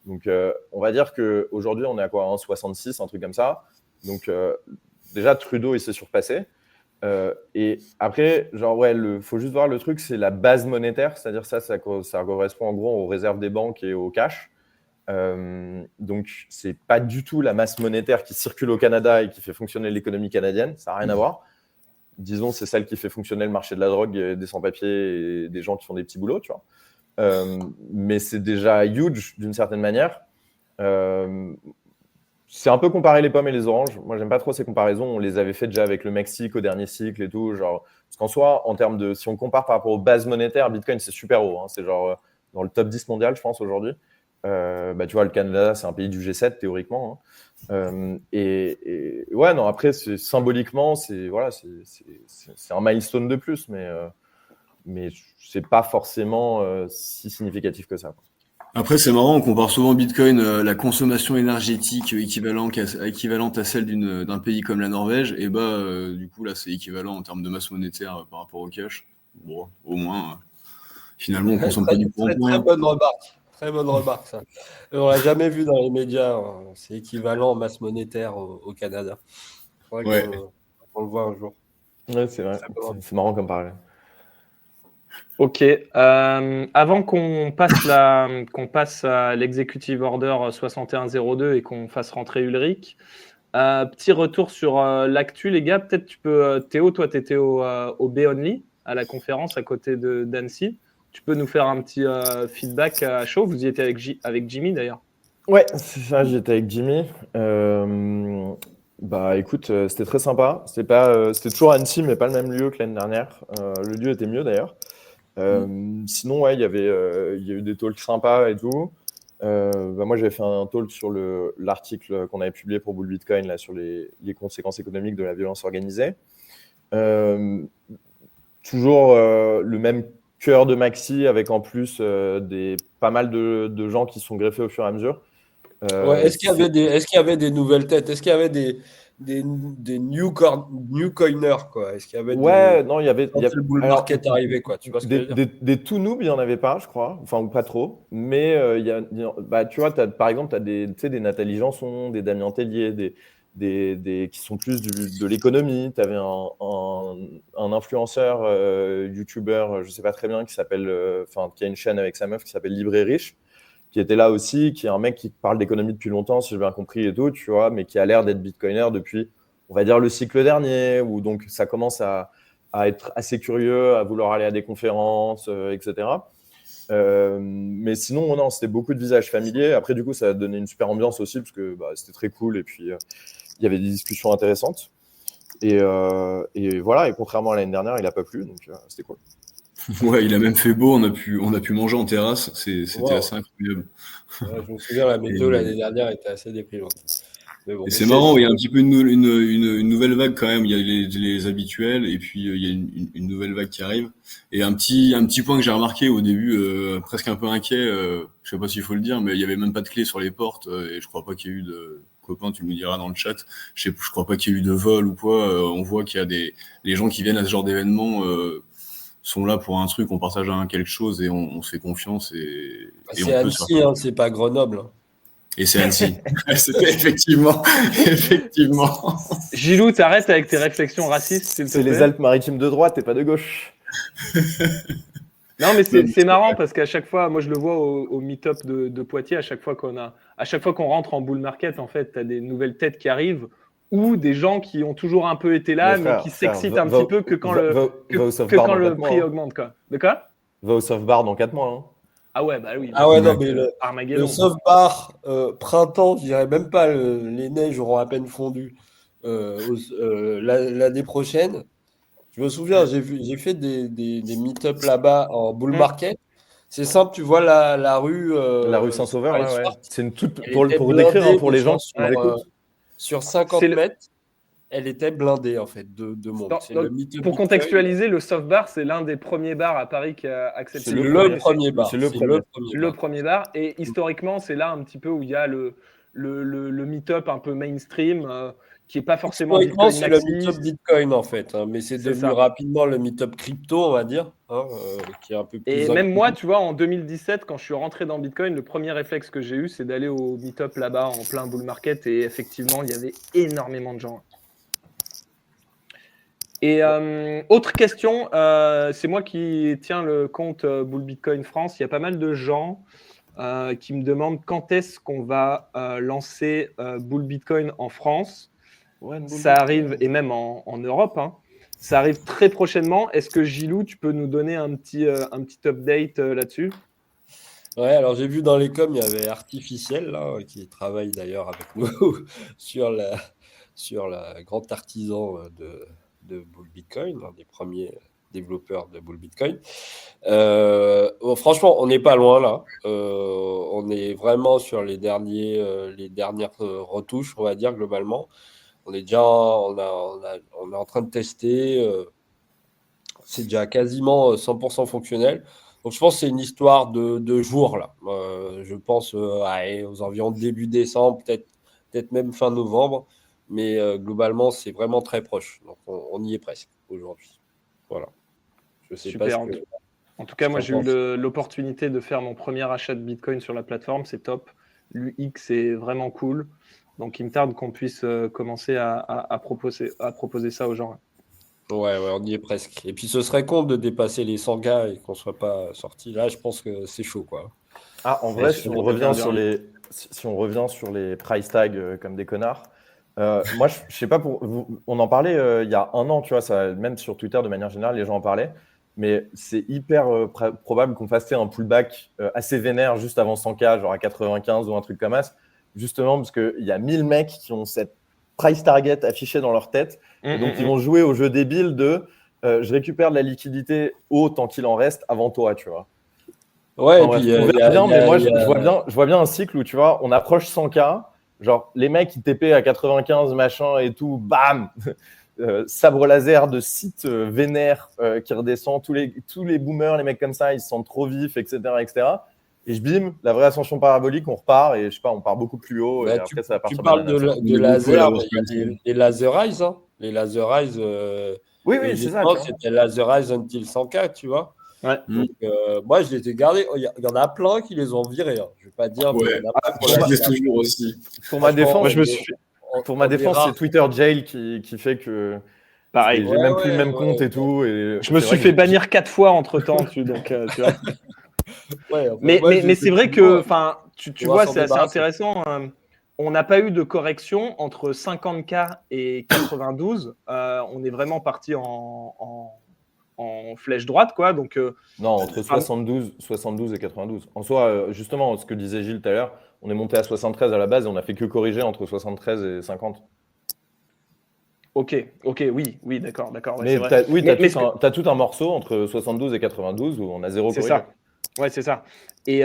C: Donc, on va dire qu'aujourd'hui, on est à quoi, 1,66, un truc comme ça. Donc, déjà, Trudeau, il s'est surpassé. Et après, genre, ouais, faut juste voir le truc, c'est la base monétaire, c'est-à-dire ça correspond en gros aux réserves des banques et au cash. Donc, c'est pas du tout la masse monétaire qui circule au Canada et qui fait fonctionner l'économie canadienne, ça n'a rien à voir. Disons, c'est celle qui fait fonctionner le marché de la drogue, des sans-papiers et des gens qui font des petits boulots, tu vois. Mais c'est déjà huge d'une certaine manière. C'est un peu comparer les pommes et les oranges. Moi, j'aime pas trop ces comparaisons. On les avait fait déjà avec le Mexique au dernier cycle et tout. Genre, parce qu'en soi, en termes de, si on compare par rapport aux bases monétaires, Bitcoin, c'est super haut. Hein. C'est genre dans le top 10 mondial, je pense, aujourd'hui. Tu vois, le Canada, c'est un pays du G7, théoriquement. Hein. Et ouais, non, après, symboliquement, c'est un milestone de plus, mais c'est pas forcément si significatif que ça, quoi.
D: Après, c'est marrant, on compare souvent Bitcoin, la consommation énergétique équivalente à celle d'un pays comme la Norvège, et du coup, là, c'est équivalent en termes de masse monétaire par rapport au cash. Bon, au moins, finalement, on consomme pas du tout.
B: Très bonne remarque. Très bonne remarque, ça. On l'a jamais vu dans les médias. C'est équivalent en masse monétaire au Canada. Je crois qu'on le voit un jour.
C: Ouais, c'est vrai. C'est marrant comme parallèle.
A: Ok. Avant qu'on passe à l'executive order 6102 et qu'on fasse rentrer Ulrich, petit retour sur l'actu, les gars. Peut-être tu peux, Théo, toi, tu étais au B-Only, à la conférence à côté d'Annecy. Tu peux nous faire un petit feedback à chaud. Vous y étiez avec Jimmy, d'ailleurs.
C: Ouais, c'est ça, j'étais avec Jimmy. Écoute, c'était très sympa. C'était toujours à Annecy, mais pas le même lieu que l'année dernière. Le lieu était mieux, d'ailleurs. Sinon, ouais, il y a eu des talks sympas et tout. Moi, j'avais fait un talk sur l'article qu'on avait publié pour Bull Bitcoin là, sur les conséquences économiques de la violence organisée. Toujours le même cœur de maxi avec en plus pas mal de gens qui sont greffés au fur et à mesure.
B: Est-ce qu'il y avait des nouvelles têtes? Est-ce qu'il y avait des newcoiners, quoi? Est-ce qu'il y avait
C: non, il y avait
B: le bull market arrivé, quoi. Tu vois ce que je veux dire?
C: Des tout noobs, il n'y en avait pas, je crois, enfin, ou pas trop. Mais tu vois, par exemple, tu as des Nathalie Janson, des Damien Tellier, qui sont plus de l'économie. Tu avais un influenceur, youtubeur, je ne sais pas très bien, qui a une chaîne avec sa meuf qui s'appelle Libre et Riche, qui était là aussi, qui est un mec qui parle d'économie depuis longtemps, si j'ai bien compris et tout, tu vois, mais qui a l'air d'être bitcoiner depuis, on va dire, le cycle dernier, où donc ça commence à être assez curieux, à vouloir aller à des conférences, etc. Mais sinon, non, c'était beaucoup de visages familiers. Après, du coup, ça a donné une super ambiance aussi, parce que c'était très cool. Et puis, il y avait des discussions intéressantes. Et voilà, et contrairement à l'année dernière, il n'a pas plu, donc c'était cool.
D: Ouais, il a même fait beau, on a pu manger en terrasse, c'était assez incroyable.
B: Ouais, je me souviens, la météo l'année dernière était assez déprimante. Mais bon,
D: Et c'est marrant, il y a un petit peu une nouvelle vague quand même. Il y a les habituels et puis il y a une nouvelle vague qui arrive. Et un petit point que j'ai remarqué au début, presque un peu inquiet, je sais pas s'il faut le dire, mais il y avait même pas de clé sur les portes et je crois pas qu'il y ait eu de copain, tu nous diras dans le chat. Je crois pas qu'il y ait eu de vol ou quoi. On voit qu'il y a les gens qui viennent à ce genre d'événement sont là pour un truc, on partage quelque chose et on se fait confiance et
B: c'est
D: on peut
B: Annecy, hein, c'est pas Grenoble. Hein.
D: Et c'est Annecy. C'était effectivement.
A: Gilou, t'arrêtes avec tes réflexions racistes, s'il te plaît.
C: C'est les Alpes-Maritimes de droite et pas de gauche.
A: Non, mais c'est marrant parce qu'à chaque fois, moi je le vois au meet-up de Poitiers, à chaque fois qu'on rentre en bull market, en fait, t'as des nouvelles têtes qui arrivent ou des gens qui ont toujours un peu été là, mais qui s'excitent un petit peu que quand le prix augmente, quoi. De quoi?
C: Va au soft bar dans 4 mois. Hein.
A: Ah ouais, bah oui.
B: Ah ouais, non, mais
A: Armageddon.
B: Le soft bar printemps, je dirais même pas, les neiges auront à peine fondu l'année prochaine. Je me souviens, j'ai fait des meet-up là-bas en bull market. C'est simple, tu vois la rue.
C: La rue Saint-Sauveur, là, ouais. C'est une toute.
B: Pour
C: décrire hein, pour les gens qui nous écoutent.
B: Sur 50 mètres, elle était blindée en fait de monde.
A: Pour contextualiser, le soft bar, c'est l'un des premiers bars à Paris qui a accepté.
B: C'est le premier bar.
A: C'est le premier bar. Et historiquement, c'est là un petit peu où il y a le meet-up un peu mainstream. Qui n'est pas forcément
B: Bitcoin. C'est le meet-up Bitcoin en fait, hein, mais c'est devenu rapidement le meet-up crypto, on va dire, hein, qui est un peu plus.
A: Et même moi, tu vois, en 2017, quand je suis rentré dans Bitcoin, le premier réflexe que j'ai eu, c'est d'aller au meet-up là-bas en plein bull market, et effectivement, il y avait énormément de gens. Et autre question, c'est moi qui tiens le compte Bull Bitcoin France. Il y a pas mal de gens qui me demandent quand est-ce qu'on va lancer Bull Bitcoin en France. Ça arrive, et même en Europe, hein. Ça arrive très prochainement. Est-ce que Gilou, tu peux nous donner un petit update là-dessus?
B: Ouais, alors j'ai vu dans les coms, il y avait Artificiel, là, qui travaille d'ailleurs avec nous sur la grande artisan de Bull Bitcoin, l'un des premiers développeurs de Bull Bitcoin. Franchement, on n'est pas loin là. On est vraiment sur les dernières retouches, on va dire, globalement. On est en train de tester. C'est déjà quasiment 100% fonctionnel. Donc, je pense que c'est une histoire de jours, là. Je pense aux environs début décembre, peut-être même fin novembre. Mais globalement, c'est vraiment très proche. Donc, on y est presque aujourd'hui. Voilà. Je sais
A: Super.
B: pas
A: en tout cas, moi, j'ai eu l'opportunité de faire mon premier achat de Bitcoin sur la plateforme. C'est top. L'UX est vraiment cool. Donc, il me tarde qu'on puisse commencer à proposer ça aux gens.
C: Ouais,
B: on y est presque. Et puis, ce serait con de dépasser les 100 gars et qu'on ne soit pas sorti. Là, je pense que c'est chaud, quoi.
C: Ah, en vrai, si on revient sur les price tags comme des connards, moi, je sais pas, on en parlait il y a un an, tu vois, même sur Twitter, de manière générale, les gens en parlaient. Mais c'est hyper probable qu'on fasse un pullback assez vénère juste avant 100K, genre à 95 ou un truc comme ça. Justement, parce qu'il y a 1000 mecs qui ont cette price target affichée dans leur tête. Donc, ils vont jouer au jeu débile de je récupère de la liquidité haut tant qu'il en reste avant toi, tu vois.
B: Ouais,
C: enfin, et puis je vois bien un cycle où, tu vois, on approche 100K, genre les mecs, ils TP à 95, machin et tout, bam sabre laser de site vénère qui redescend. Tous les boomers, les mecs comme ça, ils se sentent trop vifs, etc., etc. Et bim, la vraie ascension parabolique, on repart et je sais pas, on part beaucoup plus haut.
B: Bah,
C: et après, ça va
B: tu parles de laser, les Laserize, hein. Les Laserize.
C: Oui, c'est ça.
B: C'était Laserize until 100K, tu vois.
A: Ouais.
B: Donc, moi, je les ai gardés. Il y en a plein qui les ont virés. Hein. Je vais pas dire.
D: Ouais. Je les toujours aussi.
C: Pour ma défense,
B: moi,
C: c'est Twitter Jail qui fait que.
A: Pareil.
C: J'ai même plus le même compte et tout. Et
A: je me suis fait bannir 4 fois entre temps. Donc, tu vois. Mais c'est vrai que, tu vois, c'est assez intéressant. On n'a pas eu de correction entre 50K et 92. On est vraiment parti en en flèche droite, quoi. Donc,
C: non, entre 72 et 92. En soi, justement, ce que disait Gilles tout à l'heure, on est monté à 73 à la base et on a fait que corriger entre 73 et 50.
A: Ok, oui, d'accord.
C: Mais t'as tout un morceau entre 72 et 92 où on a zéro corrigé.
A: C'est ça. Ouais, c'est ça. Et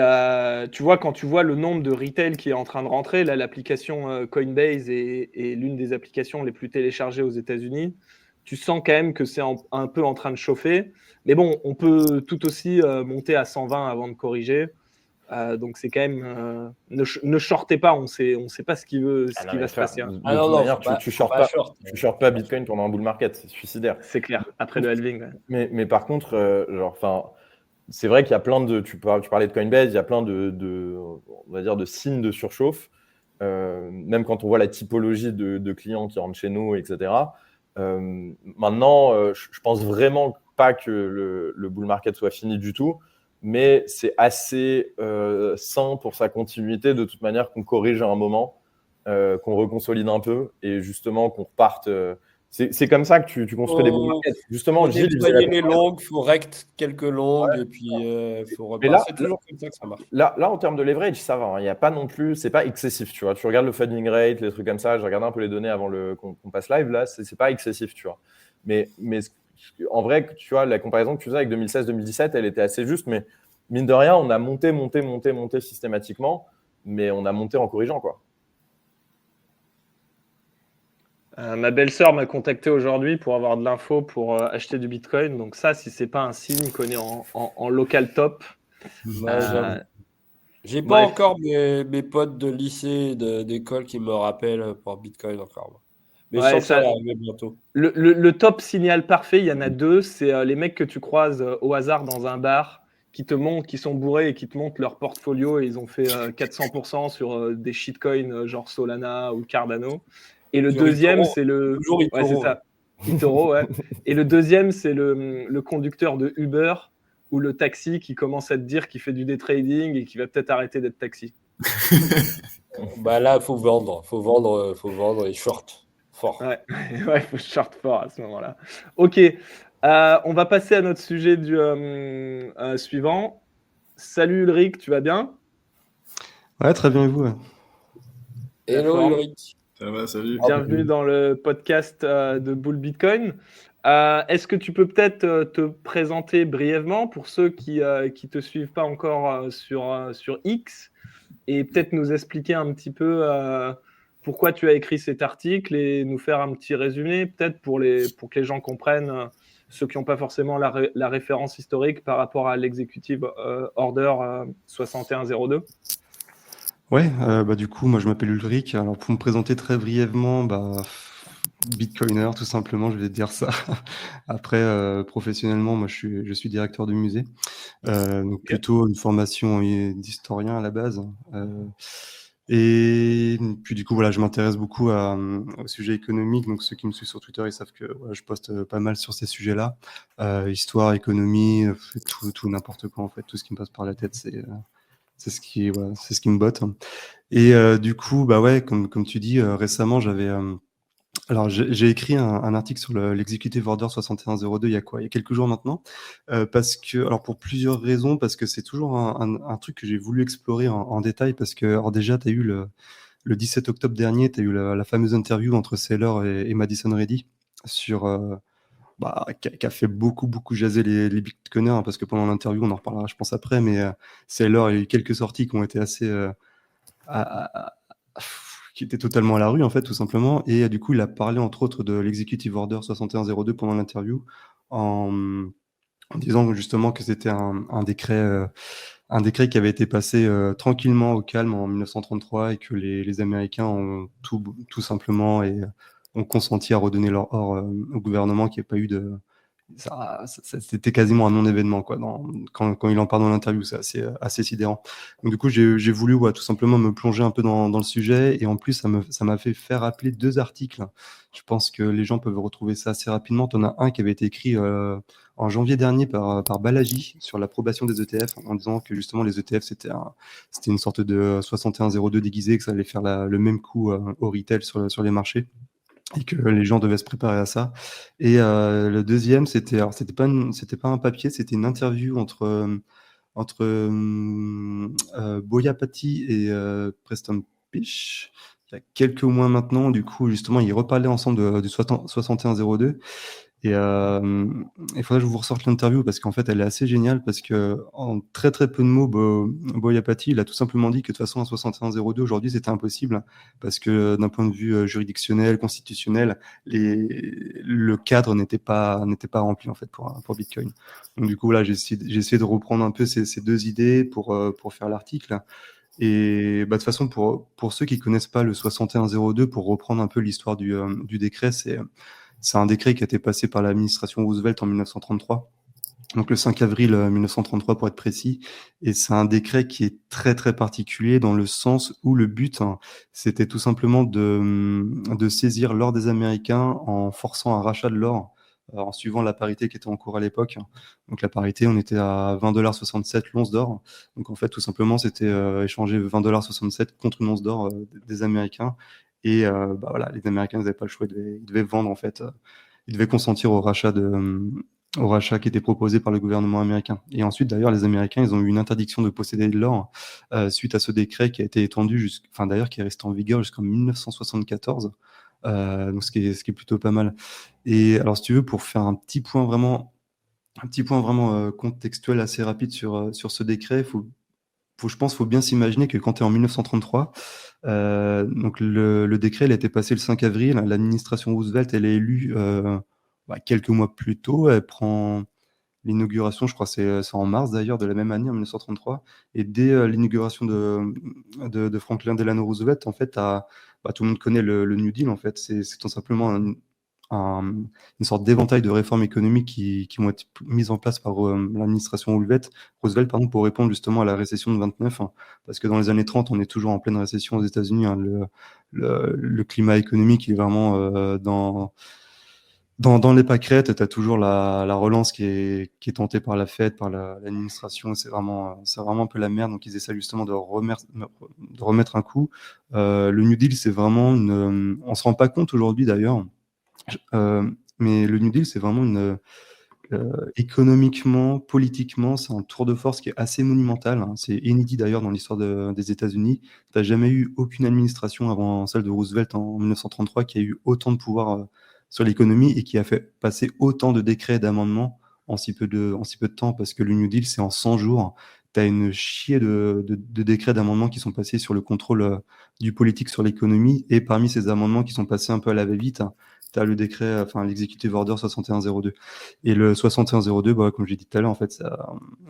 A: tu vois, quand tu vois le nombre de retail qui est en train de rentrer, là, l'application Coinbase est l'une des applications les plus téléchargées aux États-Unis. Tu sens quand même que c'est un peu en train de chauffer. Mais bon, on peut tout aussi monter à 120 avant de corriger. Donc c'est quand même ne shortez pas, on sait pas ce qui va se passer.
C: De toute manière, tu shortes pas Bitcoin pendant un bull market, c'est suicidaire.
A: C'est clair. Après le halving. Ouais.
C: Mais par contre, c'est vrai qu'il y a plein de. Tu parlais de Coinbase, il y a plein on va dire de signes de surchauffe. Même quand on voit la typologie de clients qui rentrent chez nous, etc. Maintenant, je pense vraiment pas que le bull market soit fini du tout. Mais c'est assez sain pour sa continuité, de toute manière, qu'on corrige à un moment, qu'on reconsolide un peu et justement qu'on reparte. C'est comme ça que tu construis des bull markets. Justement,
B: Gilles, il faut les longues, il faut rect quelques longues et puis il faut repartir. C'est toujours comme ça que ça marche.
C: Là, en termes de leverage, ça va. Il n'y a pas non plus, c'est pas excessif, tu vois. Tu regardes le funding rate, les trucs comme ça. J'ai regardé un peu les données avant qu'on passe live. Là, c'est pas excessif, tu vois. Mais en vrai, tu vois, la comparaison que tu faisais avec 2016-2017, elle était assez juste, mais mine de rien, on a monté systématiquement, mais on a monté en corrigeant, quoi.
A: Ma belle-sœur m'a contacté aujourd'hui pour avoir de l'info pour acheter du Bitcoin. Donc ça, si c'est pas un signe qu'on est en local top.
B: J'ai pas encore mes potes de lycée, d'école qui me rappellent pour Bitcoin encore. Mais je sens que ça va arriver bientôt.
A: Le top signal parfait, il y en a deux. C'est les mecs que tu croises au hasard dans un bar qui te montrent, qui sont bourrés et qui te montrent leur portfolio et ils ont fait 400% sur des shitcoins genre Solana ou Cardano. Et le deuxième, c'est le.
B: Ouais,
A: c'est ça. eToro, ouais. Et le deuxième, c'est le conducteur de Uber ou le taxi qui commence à te dire qu'il fait du day trading et qui va peut-être arrêter d'être taxi.
B: Là, il faut vendre et short. Fort.
A: Ouais, il faut short fort à ce moment-là. Ok, on va passer à notre sujet du suivant. Salut Ulrich, tu vas bien?
E: Ouais, très bien, et vous?
B: Hello Ulrich.
D: Ça va, salut.
A: Bienvenue dans le podcast de Bull Bitcoin. Est-ce que tu peux peut-être te présenter brièvement pour ceux qui te suivent pas encore sur X et peut-être nous expliquer un petit peu pourquoi tu as écrit cet article et nous faire un petit résumé, peut-être pour que les gens comprennent, ceux qui n'ont pas forcément la référence historique par rapport à l'executive order 6102.
E: Ouais, du coup, moi je m'appelle Ulrich. Alors pour me présenter très brièvement, Bitcoiner, tout simplement, je vais te dire ça. Après, professionnellement, moi je suis directeur de musée, donc plutôt une formation d'historien à la base. Et puis du coup, voilà, je m'intéresse beaucoup au sujet économique. Donc ceux qui me suivent sur Twitter, ils savent que je poste pas mal sur ces sujets-là, histoire, économie, tout n'importe quoi en fait, tout ce qui me passe par la tête, c'est ce qui me botte. Et du coup, comme tu dis, récemment, j'ai écrit un article sur l'executive order 6102 il y a quelques jours maintenant, parce que, alors pour plusieurs raisons, parce que c'est toujours un truc que j'ai voulu explorer en détail, parce que, alors déjà, tu as eu le 17 octobre dernier, tu as eu la fameuse interview entre Saylor et Madison Ready sur qui a fait beaucoup jaser les bitcoiners, hein, parce que pendant l'interview, on en reparlera je pense après, mais Saylor, il y a eu quelques sorties qui ont été assez qui étaient totalement à la rue en fait, tout simplement, et du coup il a parlé entre autres de l'executive order 6102 pendant l'interview en disant justement que c'était un décret qui avait été passé tranquillement au calme en 1933 et que les Américains ont tout simplement ont consenti à redonner leur or au gouvernement, qui n'y a pas eu de... C'était quasiment un non-événement quoi, quand il en parle dans l'interview, c'est assez sidérant. Donc du coup, j'ai voulu tout simplement me plonger un peu dans le sujet, et en plus, ça m'a fait faire appeler 2 articles. Je pense que les gens peuvent retrouver ça assez rapidement. Tu en as un qui avait été écrit en janvier dernier par Balaji sur l'approbation des ETF, en disant que justement les ETF c'était une sorte de 6102 déguisé, que ça allait faire le même coup au retail sur les marchés. et que les gens devaient se préparer à ça. Et le deuxième, c'était pas un papier, c'était une interview entre Boya Patti et Preston Pysh, il y a quelques mois maintenant. Du coup, justement, ils reparlaient ensemble du 6102. Et il faudrait que je vous ressorte l'interview parce qu'en fait, elle est assez géniale parce que en très très peu de mots, Boya Patti, il a tout simplement dit que de toute façon, un 6102 aujourd'hui, c'était impossible parce que d'un point de vue juridictionnel, constitutionnel, le cadre n'était pas rempli en fait pour Bitcoin. Donc du coup, là, j'ai essayé de reprendre un peu ces deux idées pour faire l'article. Et bah, de toute façon, pour ceux qui connaissent pas le 6102, pour reprendre un peu l'histoire du décret, c'est un décret qui a été passé par l'administration Roosevelt en 1933, donc le 5 avril 1933 pour être précis. Et c'est un décret qui est très très particulier dans le sens où le but, c'était tout simplement de saisir l'or des Américains en forçant un rachat de l'or, en suivant la parité qui était en cours à l'époque. Donc la parité, on était à 20,67 $ l'once d'or. Donc en fait, tout simplement, c'était échanger 20,67 $ contre une once d'or des Américains. Et bah voilà, les Américains n'avaient pas le choix, ils devaient vendre en fait, ils devaient consentir au rachat qui était proposé par le gouvernement américain. Et ensuite, d'ailleurs, les Américains, ils ont eu une interdiction de posséder de l'or suite à ce décret qui a été étendu, d'ailleurs, qui est resté en vigueur jusqu'en 1974. Donc ce qui est plutôt pas mal. Et alors, si tu veux, pour faire un petit point vraiment contextuel assez rapide sur ce décret, je pense qu'il faut bien s'imaginer que quand tu es en 1933, donc le décret il a été passé le 5 avril, l'administration Roosevelt elle est élue quelques mois plus tôt, elle prend l'inauguration, je crois que c'est en mars d'ailleurs de la même année, en 1933, et dès l'inauguration de Franklin Delano Roosevelt, en fait, tout le monde connaît le New Deal, en fait, c'est tout simplement une sorte d'éventail de réformes économiques qui vont être mises en place par l'administration Roosevelt pour répondre justement à la récession de 29, parce que dans les années 30, on est toujours en pleine récession aux États-Unis. Le climat économique il est vraiment dans les pâquerettes. Tu as toujours la relance qui est tentée par la Fed, par l'administration. C'est vraiment un peu la merde. Donc, ils essaient justement de remettre un coup. Le New Deal, c'est vraiment on se rend pas compte aujourd'hui d'ailleurs. Mais le New Deal, c'est vraiment économiquement, politiquement, c'est un tour de force qui est assez monumental. C'est inédit d'ailleurs dans l'histoire des États-Unis. Tu n'as jamais eu aucune administration avant celle de Roosevelt en 1933 qui a eu autant de pouvoir sur l'économie et qui a fait passer autant de décrets et d'amendements en si peu de temps, parce que le New Deal, c'est en 100 jours. Tu as une chier de décrets, d'amendements qui sont passés sur le contrôle du politique sur l'économie. Et parmi ces amendements qui sont passés un peu à la va-vite, tu as le décret, l'executive order 6102. Et le 6102, comme j'ai dit tout à l'heure, en fait,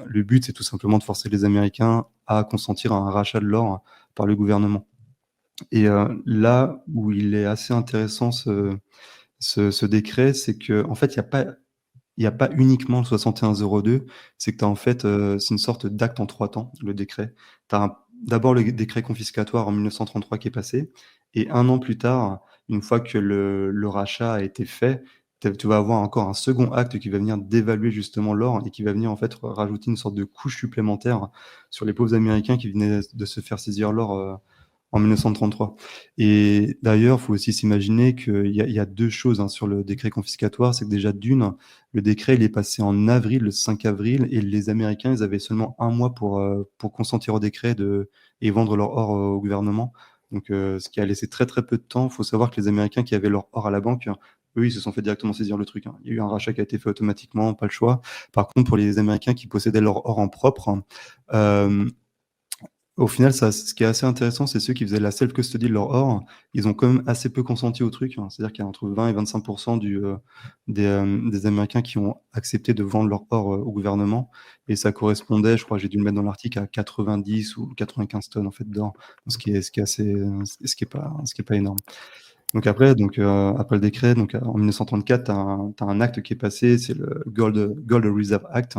E: le but, c'est tout simplement de forcer les Américains à consentir à un rachat de l'or par le gouvernement. Et là où il est assez intéressant, ce décret, c'est que en fait, il n'y a pas uniquement le 6102, c'est que tu as en fait, c'est une sorte d'acte en 3 temps, le décret. Tu as d'abord le décret confiscatoire en 1933 qui est passé, et 1 an plus tard, une fois que le rachat a été fait, tu vas avoir encore un second acte qui va venir dévaluer justement l'or et qui va venir en fait rajouter une sorte de couche supplémentaire sur les pauvres Américains qui venaient de se faire saisir l'or en 1933. Et d'ailleurs, il faut aussi s'imaginer qu'il y a 2 choses sur le décret confiscatoire. C'est que déjà, d'une, le décret il est passé en avril, le 5 avril, et les Américains, ils avaient seulement 1 mois pour consentir au décret et vendre leur or au gouvernement. Donc, ce qui a laissé très très peu de temps. Il faut savoir que les Américains qui avaient leur or à la banque, eux, ils se sont fait directement saisir le truc. Il y a eu un rachat qui a été fait automatiquement, pas le choix. Par contre, pour les Américains qui possédaient leur or en propre, au final, ce qui est assez intéressant, c'est ceux qui faisaient la self-custody de leur or, ils ont quand même assez peu consenti au truc. C'est-à-dire qu'il y a entre 20 et 25% des Américains qui ont accepté de vendre leur or au gouvernement. Et ça correspondait, je crois, j'ai dû le mettre dans l'article, à 90 ou 95 tonnes en fait, d'or, ce qui est pas énorme. Donc après le décret, en 1934, tu as un acte qui est passé, c'est le Gold Reserve Act,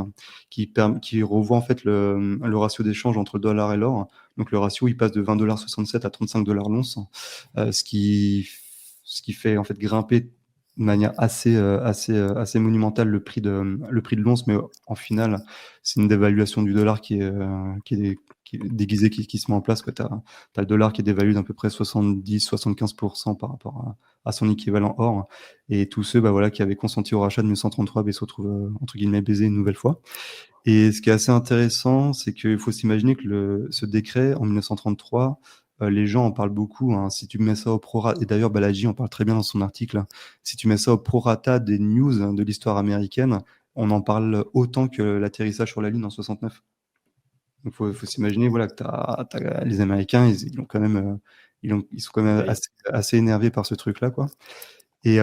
E: qui revoit en fait le ratio d'échange entre le dollar et l'or. Donc le ratio, il passe de 20,67 $ à 35 $ l'once, ce qui fait en fait grimper de manière assez monumentale le prix de l'once, mais en final, c'est une dévaluation du dollar qui est déguisée, qui se met en place. Tu as le dollar qui est dévalué d'à peu près 70-75% par rapport à son équivalent or. Et tous ceux voilà, qui avaient consenti au rachat de 1933 se retrouvent, entre guillemets, baisés une nouvelle fois. Et ce qui est assez intéressant, c'est qu'il faut s'imaginer que ce décret, en 1933, les gens en parlent beaucoup. Hein. Si tu mets ça au prorata, et d'ailleurs Balaji en parle très bien dans son article, hein. Si tu mets ça au prorata des news de l'histoire américaine, on en parle autant que l'atterrissage sur la Lune en 69. Donc faut s'imaginer voilà, que les Américains, ils ont quand même, ils sont quand même
A: Oui.
E: assez énervés par ce truc-là, quoi. Et,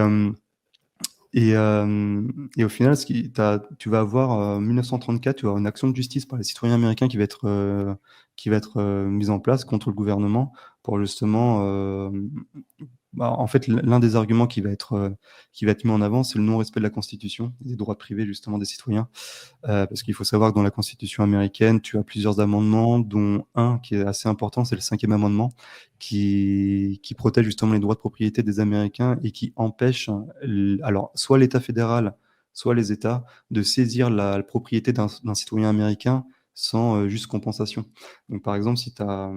E: et au final, tu vas avoir 1934, tu vas avoir une action de justice par les citoyens américains qui va être mise en place contre le gouvernement pour justement, en fait, l'un des arguments qui va être mis en avant, c'est le non-respect de la Constitution, des droits privés justement des citoyens. Parce qu'il faut savoir que dans la Constitution américaine, tu as plusieurs amendements, dont un qui est assez important, c'est le 5e amendement, qui protège justement les droits de propriété des Américains et qui empêche, alors, soit l'État fédéral, soit les États, de saisir la propriété d'un citoyen américain sans juste compensation. Donc, par exemple, si tu as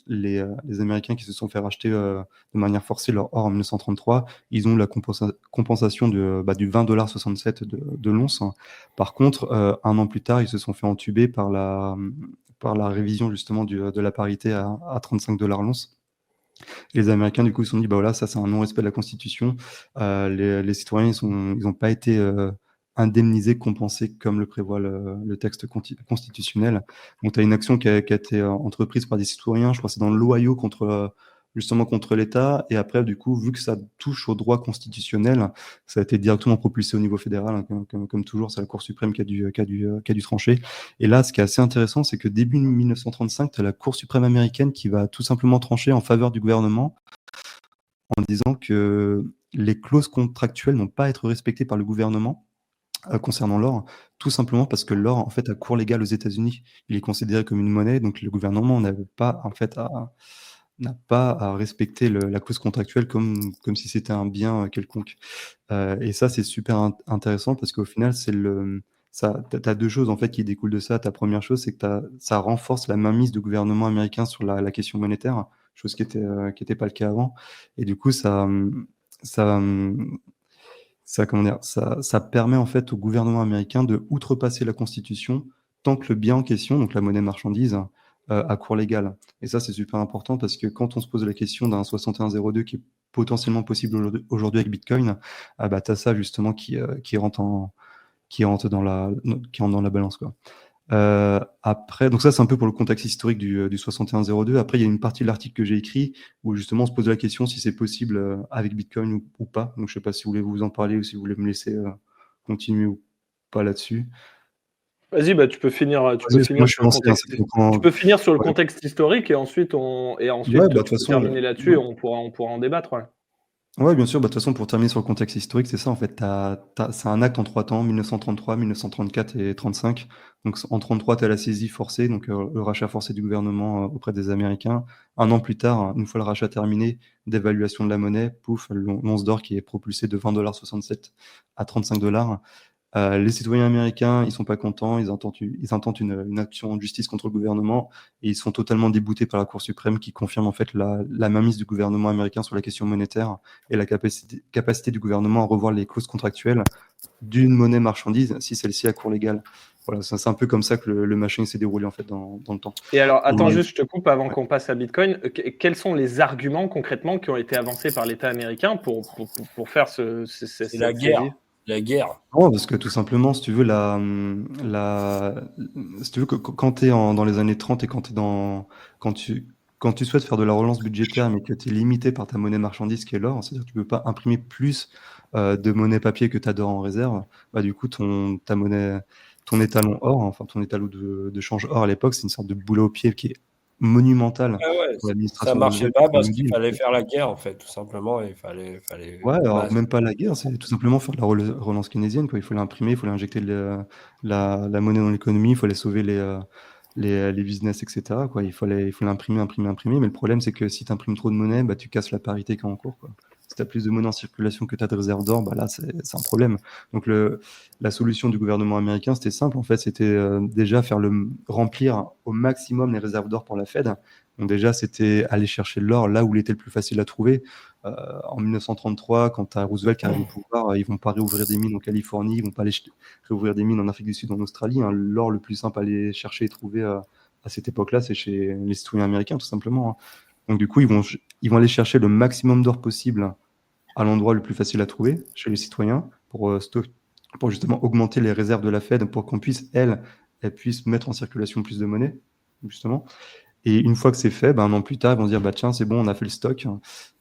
E: les Américains qui se sont fait racheter de manière forcée leur or en 1933, ils ont la compensation du 20,67 $ de l'once. Par contre, un an plus tard, ils se sont fait entuber par la révision justement de la parité à 35 $ l'once. Et les Américains, du coup, ils se sont dit, bah voilà, ça c'est un non-respect de la Constitution. Les citoyens, ils n'ont pas été indemnisés, compensés comme le prévoit le texte constitutionnel. Donc, tu as une action qui a été entreprise par des citoyens, je crois que c'est dans l'Ohio justement contre l'État. Et après, du coup, vu que ça touche au droit constitutionnel, ça a été directement propulsé au niveau fédéral. Hein, comme toujours, c'est la Cour suprême qui a dû trancher. Et là, ce qui est assez intéressant, c'est que début 1935, tu as la Cour suprême américaine qui va tout simplement trancher en faveur du gouvernement en disant que les clauses contractuelles n'ont pas à être respectées par le gouvernement concernant l'or, tout simplement parce que l'or, en fait, a cours légal aux États-Unis. Il est considéré comme une monnaie, donc le gouvernement n'a pas à respecter la clause contractuelle comme si c'était un bien quelconque. Et ça, c'est super intéressant parce qu'au final, tu as deux choses en fait qui découlent de ça. Ta première chose, c'est que ça renforce la mainmise du gouvernement américain sur la question monétaire, chose qui était pas le cas avant. Et du coup, ça, comment dire, ça permet en fait au gouvernement américain de outrepasser la Constitution tant que le bien en question, donc la monnaie marchandise, a cours légal. Et ça, c'est super important parce que quand on se pose la question d'un 6102 qui est potentiellement possible aujourd'hui avec Bitcoin, bah, tu as ça justement qui rentre dans la balance, quoi. Après, donc ça, c'est un peu pour le contexte historique du 6102. Après, il y a une partie de l'article que j'ai écrit où justement on se pose la question si c'est possible avec Bitcoin ou pas. Donc, je sais pas si vous voulez vous en parler ou si vous voulez me laisser continuer ou pas là-dessus.
A: Vas-y, bah, tu peux finir
E: Moi, je suis
A: sur le
E: lancé, hein,
A: contexte. Tu peux finir sur le
E: ouais.
A: contexte historique et ensuite,
E: Ouais, bah,
A: tu
E: de toute
A: peux
E: façon,
A: terminer là-dessus et on pourra en débattre. Ouais.
E: ouais, bien sûr. Bah, de toute façon, pour terminer sur le contexte historique, c'est ça, en fait. C'est un acte en 3 temps, 1933, 1934 et 35. Donc, en 33, tu as la saisie forcée, donc le rachat forcé du gouvernement auprès des Américains. Un an plus tard, une fois le rachat terminé, d'évaluation de la monnaie, pouf, l'once d'or qui est propulsé de 20,67 $ à 35 $. Les citoyens américains, ils sont pas contents, ils intentent une action en justice contre le gouvernement et ils sont totalement déboutés par la Cour suprême qui confirme en fait la mainmise du gouvernement américain sur la question monétaire et la capacité du gouvernement à revoir les clauses contractuelles d'une monnaie marchandise si celle-ci a cours légal. Voilà, c'est un peu comme ça que le machin s'est déroulé en fait dans le temps.
A: Et alors, attends,
E: Et-
A: juste, je te coupe avant
E: ouais.
A: qu'on passe à Bitcoin. Quels sont les arguments concrètement qui ont été avancés par l'État américain pour faire
B: C'est
A: cette
B: la guerre.
A: saisie?
B: La guerre.
E: Non, parce que tout simplement, si tu veux, si tu veux, quand tu es dans les années 30 et quand tu souhaites faire de la relance budgétaire, mais que tu es limité par ta monnaie marchandise qui est l'or, c'est-à-dire que tu peux pas imprimer plus de monnaie papier que tu as d'or en réserve, bah, du coup, ton étalon or, enfin ton étalon de change or à l'époque, c'est une sorte de boulet au pied qui est monumental
B: Ah ouais,
E: pour
B: ça
E: l'administration
B: marchait
E: Roosevelt.
B: pas parce qu'il fallait faire la guerre, en fait, tout simplement. Il fallait
E: Ouais, alors
B: masser.
E: même pas la guerre, c'est tout simplement faire de la relance keynésienne, quoi. Il fallait imprimer, il fallait injecter la monnaie dans l'économie, il fallait sauver les business, etc., quoi. Il fallait imprimer, mais le problème, c'est que si tu imprimes trop de monnaie, bah, tu casses la parité qui est en cours, quoi. Si tu as plus de monnaie en circulation que tu as de réserves d'or, bah là, c'est un problème. Donc, la solution du gouvernement américain, c'était simple, en fait, c'était déjà remplir au maximum les réserves d'or pour la Fed Donc déjà, c'était aller chercher de l'or là où il était le plus facile à trouver. En 1933, quand tu as Roosevelt qui arrive au pouvoir, ils vont pas réouvrir des mines en Californie, ils vont pas aller réouvrir des mines en Afrique du Sud, en Australie. Hein. L'or le plus simple à aller chercher et trouver à cette époque-là, c'est chez les citoyens américains, tout simplement. Hein. Donc du coup, ils vont aller chercher le maximum d'or possible à l'endroit le plus facile à trouver, chez les citoyens, pour justement augmenter les réserves de la Fed, pour qu'on puisse, elle puisse mettre en circulation plus de monnaie, justement. Et une fois que c'est fait, un an plus tard, ils vont se dire, tiens, c'est bon, on a fait le stock,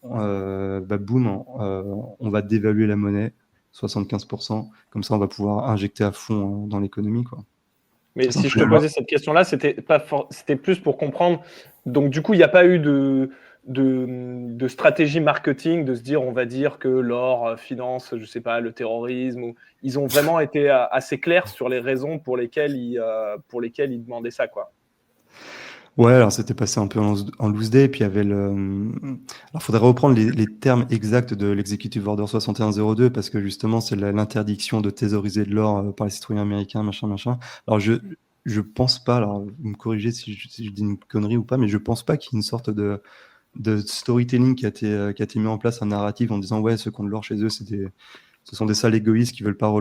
E: boum, on va dévaluer la monnaie, 75%, comme ça on va pouvoir injecter à fond dans l'économie, quoi.
A: Mais si je te posais cette question-là, c'était plus pour comprendre. Donc du coup, il n'y a pas eu de stratégie marketing, de se dire, on va dire que l'or finance, je sais pas, le terrorisme. Ou... Ils ont vraiment été assez clairs sur les raisons pour lesquelles ils demandaient ça, quoi.
E: Ouais, alors c'était passé un peu en loose day, puis il y avait Alors, il faudrait reprendre les termes exacts de l'Executive Order 6102, parce que justement, c'est l'interdiction de thésauriser de l'or par les citoyens américains, machin. Alors, je pense pas, alors vous me corrigez si je dis une connerie ou pas, mais je pense pas qu'il y ait une sorte de storytelling qui a été mis en place, un narratif en disant, ouais, ceux qui ont de l'or chez eux, ce sont des sales égoïstes qui veulent pas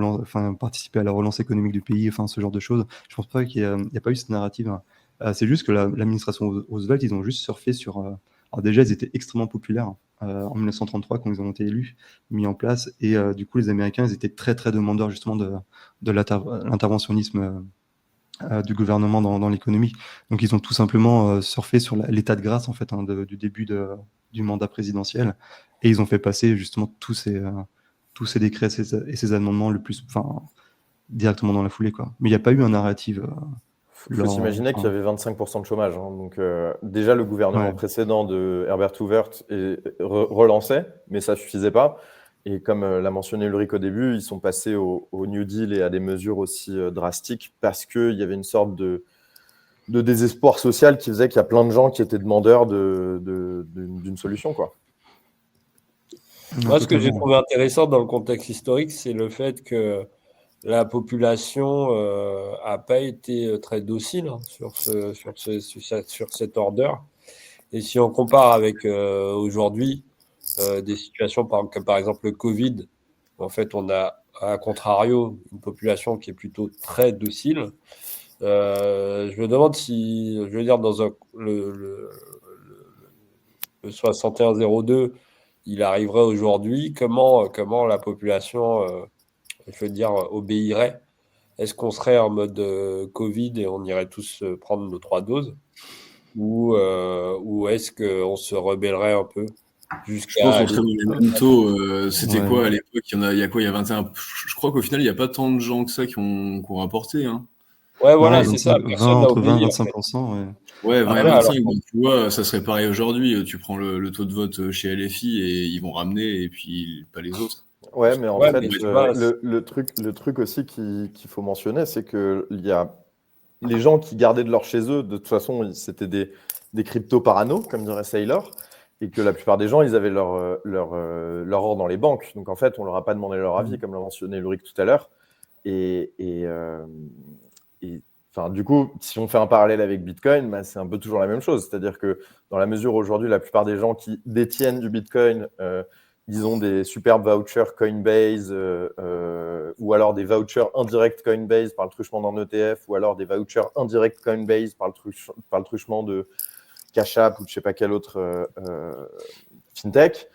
E: participer à la relance économique du pays, ce genre de choses. Je pense pas qu'il y a pas eu ce narratif. Hein. C'est juste que l'administration Roosevelt, ils ont juste surfé sur... alors déjà, ils étaient extrêmement populaires en 1933 quand ils ont été élus, mis en place. Et du coup, les Américains, ils étaient très, très demandeurs justement de l'interventionnisme du gouvernement dans l'économie. Donc, ils ont tout simplement surfé sur l'état de grâce, en fait, du début du mandat présidentiel. Et ils ont fait passer justement tous ces décrets et ces amendements directement dans la foulée, quoi. Mais il n'y a pas eu un narratif...
C: Il faut s'imaginer qu'il y avait 25% de chômage. Hein. Donc, déjà, le gouvernement précédent de Herbert Hoover relançait, mais ça ne suffisait pas. Et comme l'a mentionné Ulrich au début, ils sont passés au New Deal et à des mesures aussi drastiques parce qu'il y avait une sorte de désespoir social qui faisait qu'il y a plein de gens qui étaient demandeurs d'une solution, quoi.
B: Moi, ce que j'ai trouvé intéressant dans le contexte historique, c'est le fait que la population n'a pas été très docile sur cet order. Et si on compare avec aujourd'hui des situations par exemple le Covid, en fait, on a à contrario une population qui est plutôt très docile. Je me demande si, je veux dire, dans le 6102, il arriverait aujourd'hui, comment la population... je veux dire, obéirait. Est-ce qu'on serait en mode Covid et on irait tous prendre nos 3 doses ou est-ce qu'on se rebellerait un peu jusqu'à...
D: Je pense qu'on serait dans les mêmes taux. C'était quoi à l'époque? Il y a 21... Je crois qu'au final, il n'y a pas tant de gens que ça qui ont rapporté. Hein.
B: Ouais, voilà, c'est ça. Personne n'a obéi.
E: 20-25%, ouais.
D: Ouais, 20 et 25, donc tu vois, ça serait pareil aujourd'hui. Tu prends le taux de vote chez LFI et ils vont ramener, et puis pas les autres.
C: Ouais, mais en fait, le truc aussi qu'il faut mentionner, c'est que il y a les gens qui gardaient de l'or chez eux, de toute façon, c'était des crypto parano, comme dirait Saylor, et que la plupart des gens, ils avaient leur or dans les banques. Donc en fait, on leur a pas demandé leur avis, comme l'a mentionné Ulrich tout à l'heure. Enfin, du coup, si on fait un parallèle avec Bitcoin, c'est un peu toujours la même chose. C'est-à-dire que dans la mesure où aujourd'hui, la plupart des gens qui détiennent du Bitcoin, ils ont des superbes vouchers Coinbase ou alors des vouchers indirects Coinbase par le truchement d'un ETF ou alors des vouchers indirects Coinbase par le truchement de Cash App ou de je ne sais pas quel autre fintech.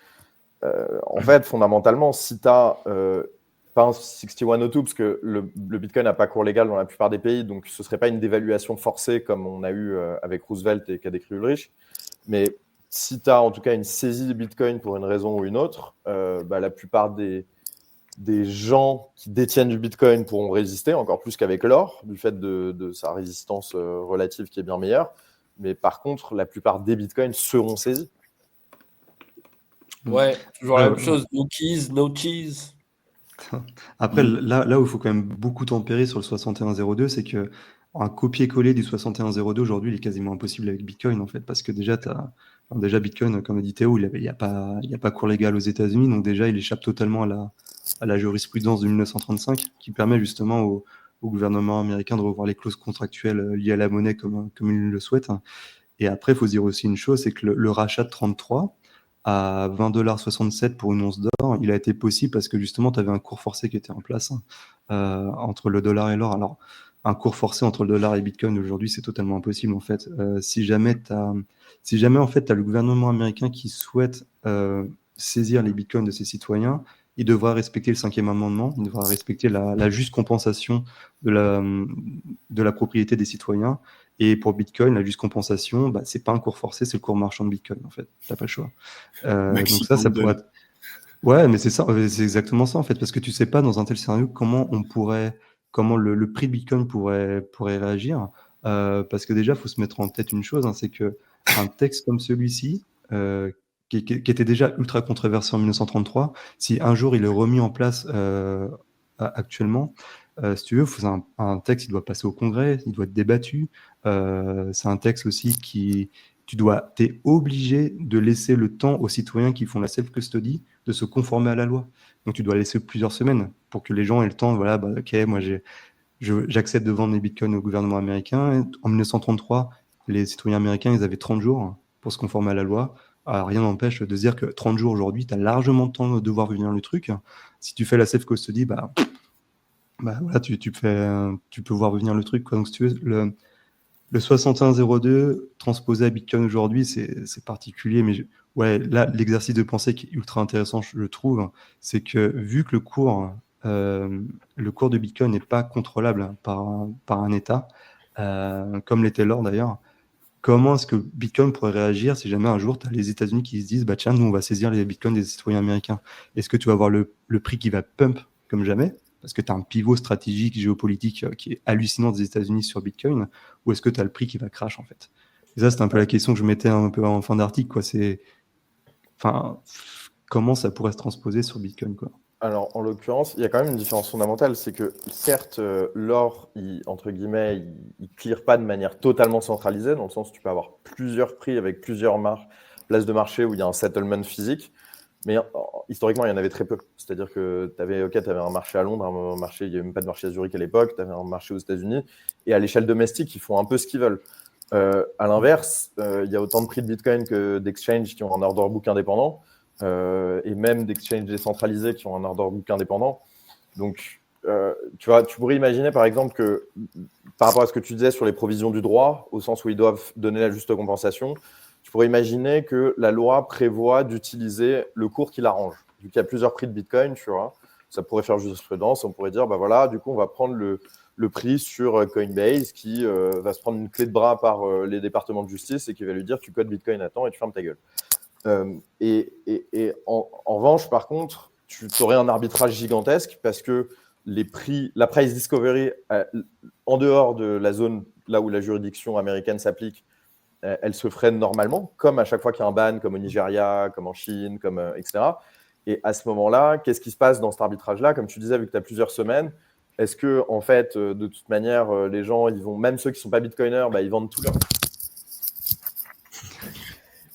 C: En fait, fondamentalement, si tu as... pas un 6102 parce que le Bitcoin n'a pas cours légal dans la plupart des pays, donc ce ne serait pas une dévaluation forcée comme on a eu avec Roosevelt et qu'a décrit Ulrich. Mais si tu as en tout cas une saisie de Bitcoin pour une raison ou une autre, la plupart des gens qui détiennent du Bitcoin pourront résister, encore plus qu'avec l'or, du fait de sa résistance relative qui est bien meilleure. Mais par contre, la plupart des Bitcoins seront saisis.
B: Ouais, toujours la même chose. No keys, no cheese.
E: Après, là où il faut quand même beaucoup tempérer sur le 6102, c'est que un copier-coller du 6102 aujourd'hui, il est quasiment impossible avec Bitcoin, en fait, parce que déjà, Bitcoin, comme a dit Théo, il n'y a pas cours légal aux États-Unis, donc déjà, il échappe totalement à la jurisprudence de 1935, qui permet justement au gouvernement américain de revoir les clauses contractuelles liées à la monnaie comme il le souhaite. Et après, il faut se dire aussi une chose, c'est que le rachat de 33 à 20,67 $ pour une once d'or, il a été possible parce que justement, tu avais un cours forcé qui était en place entre le dollar et l'or. Alors, un cours forcé entre le dollar et Bitcoin aujourd'hui, c'est totalement impossible en fait. Si jamais en fait, tu as le gouvernement américain qui souhaite saisir les Bitcoins de ses citoyens, il devra respecter le 5e amendement, il devra respecter la juste compensation de la propriété des citoyens. Et pour Bitcoin, la juste compensation, bah, c'est pas un cours forcé, c'est le cours marchand de Bitcoin en fait. T'as pas le choix. Donc ça pourrait être... Ouais, mais c'est ça, c'est exactement ça en fait, parce que tu sais pas dans un tel scénario comment le prix de Bitcoin pourrait réagir. Parce que déjà, faut se mettre en tête une chose, hein, c'est que un texte comme celui-ci, qui était déjà ultra controversé en 1933, si un jour il est remis en place actuellement, si tu veux, un texte, il doit passer au Congrès, il doit être débattu. C'est un texte aussi qui, t'es obligé de laisser le temps aux citoyens qui font la self-custody de se conformer à la loi. Donc tu dois laisser plusieurs semaines pour que les gens aient le temps, voilà, bah, ok, moi j'accepte de vendre mes bitcoins au gouvernement américain. En 1933, les citoyens américains, ils avaient 30 jours pour se conformer à la loi. Alors, rien n'empêche de se dire que 30 jours aujourd'hui, tu as largement de temps de voir venir le truc. Si tu fais la self-custody, bah voilà, tu peux voir venir le truc, quoi. Donc, si tu veux, le 6102 transposé à Bitcoin aujourd'hui, c'est particulier, mais ouais, là, l'exercice de pensée qui est ultra intéressant, je le trouve, c'est que vu que le cours de Bitcoin n'est pas contrôlable par un État, comme l'était l'or d'ailleurs, comment est-ce que Bitcoin pourrait réagir si jamais un jour tu as les États-Unis qui se disent, bah tiens, nous on va saisir les Bitcoins des citoyens américains? Est-ce que tu vas avoir le prix qui va pump comme jamais? Parce que tu as un pivot stratégique, géopolitique qui est hallucinant des États-Unis sur Bitcoin, ou est-ce que tu as le prix qui va crash en fait? Et ça, c'est un peu la question que je mettais un peu en fin d'article, quoi. Enfin, comment ça pourrait se transposer sur Bitcoin, quoi?
C: Alors, en l'occurrence, il y a quand même une différence fondamentale, c'est que certes, l'or, entre guillemets, il clear pas de manière totalement centralisée, dans le sens où tu peux avoir plusieurs prix avec plusieurs places de marché où il y a un settlement physique, mais historiquement, il y en avait très peu. C'est-à-dire que tu avais un marché à Londres, un marché, il n'y avait même pas de marché à Zurich à l'époque, tu avais un marché aux États-Unis, et à l'échelle domestique, ils font un peu ce qu'ils veulent. À l'inverse, il y a autant de prix de Bitcoin que d'exchanges qui ont un order book indépendant. Et même d'exchanges décentralisés qui ont un order book indépendant. Donc, tu vois, tu pourrais imaginer par exemple que par rapport à ce que tu disais sur les provisions du droit, au sens où ils doivent donner la juste compensation, tu pourrais imaginer que la loi prévoit d'utiliser le cours qui l'arrange. Vu qu'il y a plusieurs prix de Bitcoin, tu vois, ça pourrait faire jurisprudence. On pourrait dire, bah voilà, du coup, on va prendre le prix sur Coinbase qui va se prendre une clé de bras par les départements de justice et qui va lui dire, tu codes Bitcoin à temps et tu fermes ta gueule. Et en revanche, par contre, tu aurais un arbitrage gigantesque parce que la price discovery, en dehors de la zone là où la juridiction américaine s'applique, elle se ferait normalement, comme à chaque fois qu'il y a un ban, comme au Nigeria, comme en Chine, etc. Et à ce moment-là, qu'est-ce qui se passe dans cet arbitrage-là? Comme tu disais, vu que tu as plusieurs semaines, est-ce que, en fait, de toute manière, les gens, même ceux qui ne sont pas bitcoiners, ils vendent tout leur...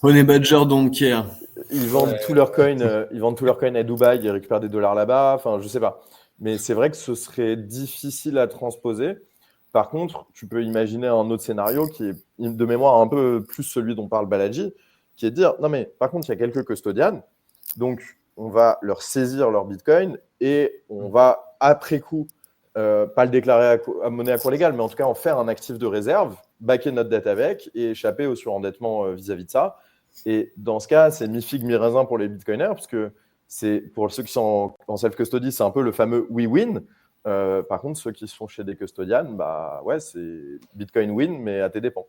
D: Honey Badger don't care.
C: Ils vendent tous leurs coins, à Dubaï, ils récupèrent des dollars là-bas. Enfin, je sais pas. Mais c'est vrai que ce serait difficile à transposer. Par contre, tu peux imaginer un autre scénario qui est de mémoire un peu plus celui dont parle Balaji, qui est de dire non mais par contre il y a quelques custodians, donc on va leur saisir leur Bitcoin et on va après coup pas le déclarer à monnaie à cours légal, mais en tout cas en faire un actif de réserve, backer notre dette avec et échapper au surendettement vis-à-vis de ça. Et dans ce cas, c'est mi-figue, mi-raisin pour les bitcoiners, parce que c'est pour ceux qui sont en self-custody, c'est un peu le fameux we-win. Par contre, ceux qui sont chez des custodians, bah ouais, c'est Bitcoin win, mais à tes dépens.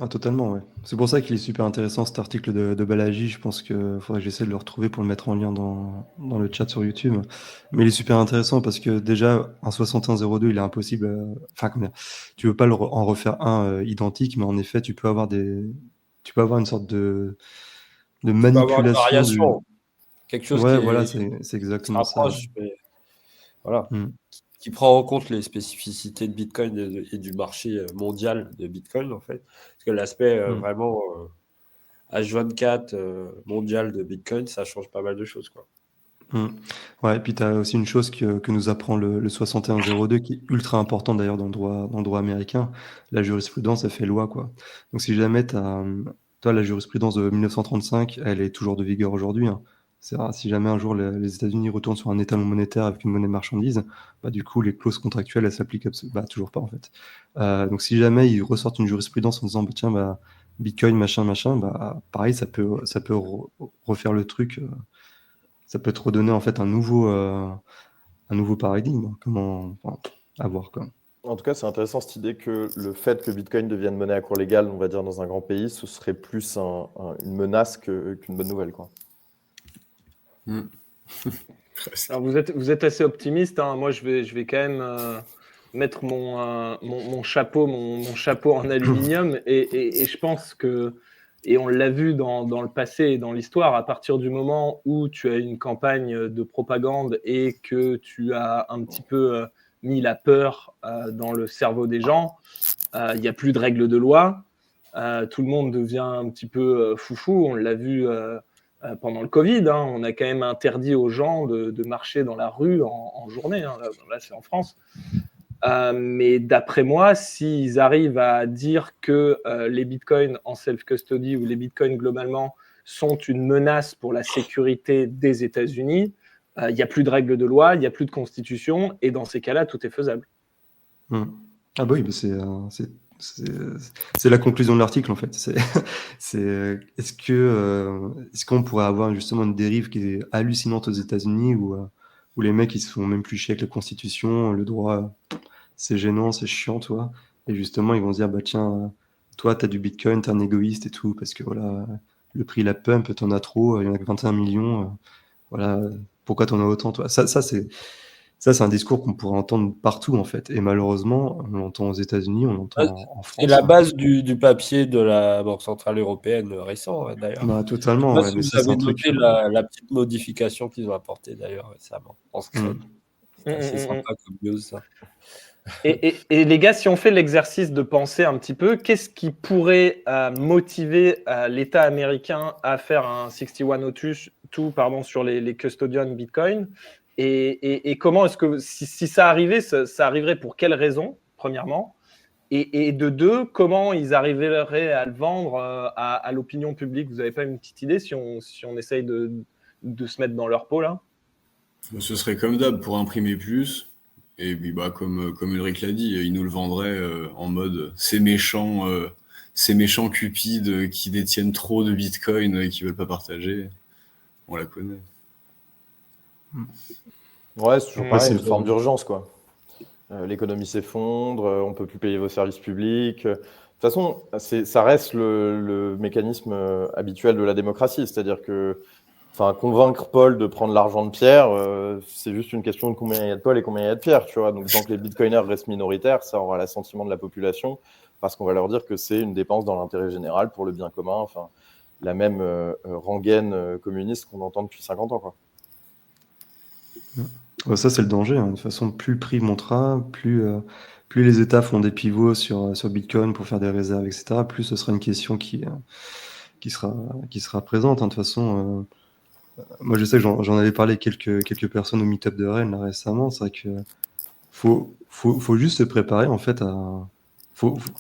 E: Ah, totalement, ouais. C'est pour ça qu'il est super intéressant cet article de Balaji. Je pense qu'il faudrait que j'essaie de le retrouver pour le mettre en lien dans le chat sur YouTube. Mais il est super intéressant parce que déjà, un 6102, il est impossible. Enfin, comment dire, tu veux pas en refaire un identique, mais en effet, tu peux avoir une sorte de
B: Tu peux avoir une
E: manipulation
B: variation. Quelque chose
E: Ouais,
B: qui
E: voilà,
B: est
E: c'est exactement ça.
B: approche, mais voilà,
E: Mm.
B: qui prend en compte les spécificités de Bitcoin et du marché mondial de Bitcoin, en fait. Parce que l'aspect vraiment H24 mondial de Bitcoin, ça change pas mal de choses, quoi.
E: Ouais, et puis tu as aussi une chose que nous apprend le 6102 qui est ultra important d'ailleurs dans le droit américain. La jurisprudence, elle fait loi, quoi. Donc si jamais toi, la jurisprudence de 1935, elle est toujours de vigueur aujourd'hui, hein. Si jamais un jour les États-Unis retournent sur un étalon monétaire avec une monnaie marchandise, bah, du coup, les clauses contractuelles, elles s'appliquent toujours pas, en fait. Donc si jamais ils ressortent une jurisprudence en disant, bah, tiens, bah, Bitcoin, machin, machin, bah, pareil, ça peut refaire le truc. Ça peut te redonner en fait un nouveau paradigme. Enfin, à voir quoi.
C: En tout cas, c'est intéressant cette idée que le fait que Bitcoin devienne monnaie à cours légale, on va dire, dans un grand pays, ce serait plus une menace qu'une bonne nouvelle, quoi.
A: Alors vous êtes assez optimiste, hein. Moi, je vais quand même mettre mon chapeau, mon chapeau en aluminium. Et je pense que, et on l'a vu dans le passé et dans l'histoire, à partir du moment où tu as une campagne de propagande et que tu as un petit peu mis la peur dans le cerveau des gens, il n'y a plus de règles de loi. Tout le monde devient un petit peu foufou. On l'a vu pendant le Covid. Hein. On a quand même interdit aux gens de marcher dans la rue en journée. Hein. Là, c'est en France. Mais d'après moi, s'ils arrivent à dire que les bitcoins en self-custody ou les bitcoins globalement sont une menace pour la sécurité des États-Unis, il n'y a plus de règles de loi, il n'y a plus de constitution, et dans ces cas-là, tout est faisable.
E: Ah bah oui, c'est la conclusion de l'article en fait. Est-ce qu'on pourrait avoir justement une dérive qui est hallucinante aux États-Unis où les mecs ils se font même plus chier avec la Constitution, le droit, c'est gênant, c'est chiant, toi. Et justement, ils vont se dire, bah tiens, toi, t'as du Bitcoin, t'es un égoïste et tout, parce que voilà, le prix, la pump, t'en as trop, il y en a que 21 millions, voilà, pourquoi t'en as autant, toi? Ça, c'est un discours qu'on pourrait entendre partout, en fait. Et malheureusement, on l'entend aux États-Unis, on l'entend en
B: C'est
E: France,
B: la
E: hein.
B: base du papier de la Banque Centrale Européenne récent, d'ailleurs.
E: Bah,
B: Je sais
E: totalement,
B: pas
E: ouais,
B: si
E: mais
B: vous
E: ça, c'est
B: avez
E: un truc.
B: noté la petite modification qu'ils ont apportée d'ailleurs récemment en scred. C'est assez
A: Mm.
B: sympa comme news, ça.
A: Et les gars, si on fait l'exercice de penser un petit peu, qu'est-ce qui pourrait motiver l'État américain à faire un 6102 pardon, sur les custodians Bitcoin et comment est-ce que, si ça arrivait, ça arriverait pour quelles raisons, premièrement, et de deux, comment ils arriveraient à le vendre à l'opinion publique? Vous n'avez pas une petite idée si on essaye de se mettre dans leur peau, là?
D: Ce serait comme d'hab pour imprimer plus. Et puis bah comme Ulrich l'a dit, il nous le vendrait en mode ces méchants cupides qui détiennent trop de Bitcoin et qui veulent pas partager. On la connaît.
C: Ouais, c'est toujours
E: Ouais,
C: pareil,
E: c'est
C: une forme d'urgence, quoi. L'économie s'effondre, on peut plus payer vos services publics. De toute façon, ça reste le mécanisme habituel de la démocratie, c'est-à-dire que, enfin, convaincre Paul de prendre l'argent de Pierre, c'est juste une question de combien il y a de Paul et combien il y a de Pierre, tu vois. Donc, tant que les bitcoiners restent minoritaires, ça aura l'assentiment de la population, parce qu'on va leur dire que c'est une dépense dans l'intérêt général pour le bien commun. Enfin, la même rengaine communiste qu'on entend depuis 50 ans, quoi.
E: Ouais, ça, c'est le danger, hein. De toute façon, plus le prix montera, plus les États font des pivots sur Bitcoin pour faire des réserves, etc., plus ce sera une question qui sera présente, hein. De toute façon, moi, je sais que j'en avais parlé avec quelques personnes au meet-up de Rennes là, récemment. C'est vrai que faut juste se préparer, en fait, faut, faut-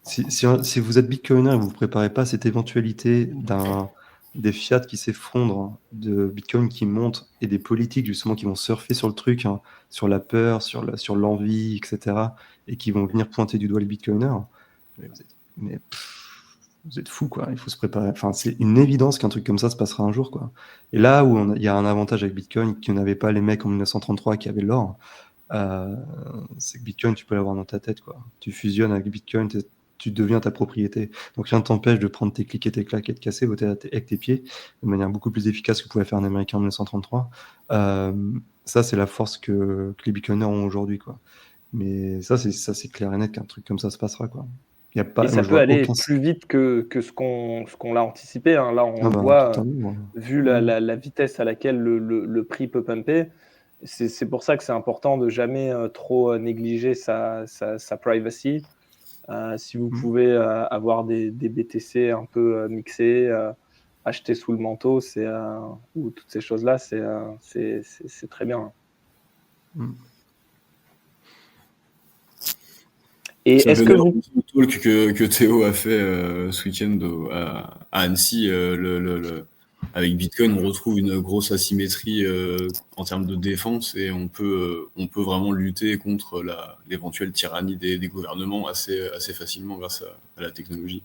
E: si vous êtes Bitcoiner et vous ne vous préparez pas à cette éventualité des fiat qui s'effondrent, de Bitcoin qui monte et des politiques justement qui vont surfer sur le truc, hein, sur la peur, sur l'envie, etc., et qui vont venir pointer du doigt les Bitcoiners, vous êtes fous, quoi. Il faut se préparer. Enfin, c'est une évidence qu'un truc comme ça se passera un jour, quoi. Et là où il y a un avantage avec Bitcoin que n'avaient pas les mecs en 1933 qui avaient l'or, c'est que Bitcoin, tu peux l'avoir dans ta tête, quoi. Tu fusionnes avec Bitcoin, tu deviens ta propriété. Donc rien ne t'empêche de prendre tes clics et tes claques et de casser avec tes pieds de manière beaucoup plus efficace que pouvait faire un Américain en 1933. Ça, c'est la force que les Bitcoiners ont aujourd'hui, quoi. Mais ça, c'est clair et net qu'un truc comme ça se passera, quoi. Il y a pas,
A: Et ça
E: je
A: peut
E: vois
A: aller
E: aucun.
A: plus vite que ce qu'on l'a anticipé. Hein. Là, on
E: Ah
A: le
E: bah,
A: voit,
E: totalement.
A: vu la vitesse à laquelle le prix peut pumper. C'est pour ça que c'est important de jamais trop négliger sa privacy. Si vous pouvez avoir des BTC un peu mixés, acheter sous le manteau, ou toutes ces choses-là, c'est très bien. Et
D: Ça
A: est-ce
D: fait
A: que
D: d'ailleurs
A: vous...
D: le talk que Théo a fait ce week-end à Annecy, avec Bitcoin, on retrouve une grosse asymétrie en termes de défense et on peut vraiment lutter contre l'éventuelle tyrannie des gouvernements assez facilement grâce à la technologie.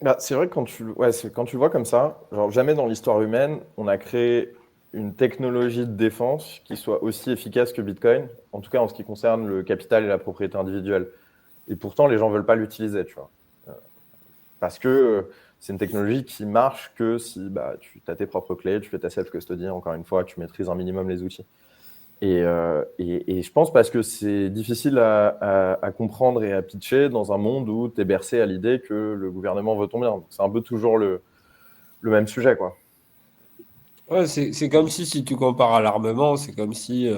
C: Bah, c'est vrai que quand tu le vois comme ça, genre jamais dans l'histoire humaine, on a créé une technologie de défense qui soit aussi efficace que Bitcoin, en tout cas en ce qui concerne le capital et la propriété individuelle. Et pourtant, les gens ne veulent pas l'utiliser, tu vois. Parce que c'est une technologie qui marche que si tu as tes propres clés, tu fais ta self-custody, encore une fois, tu maîtrises un minimum les outils. Et je pense parce que c'est difficile à comprendre et à pitcher dans un monde où tu es bercé à l'idée que le gouvernement veut ton bien. Donc, c'est un peu toujours le même sujet, quoi.
B: Ouais, c'est comme si tu compares à l'armement, c'est comme si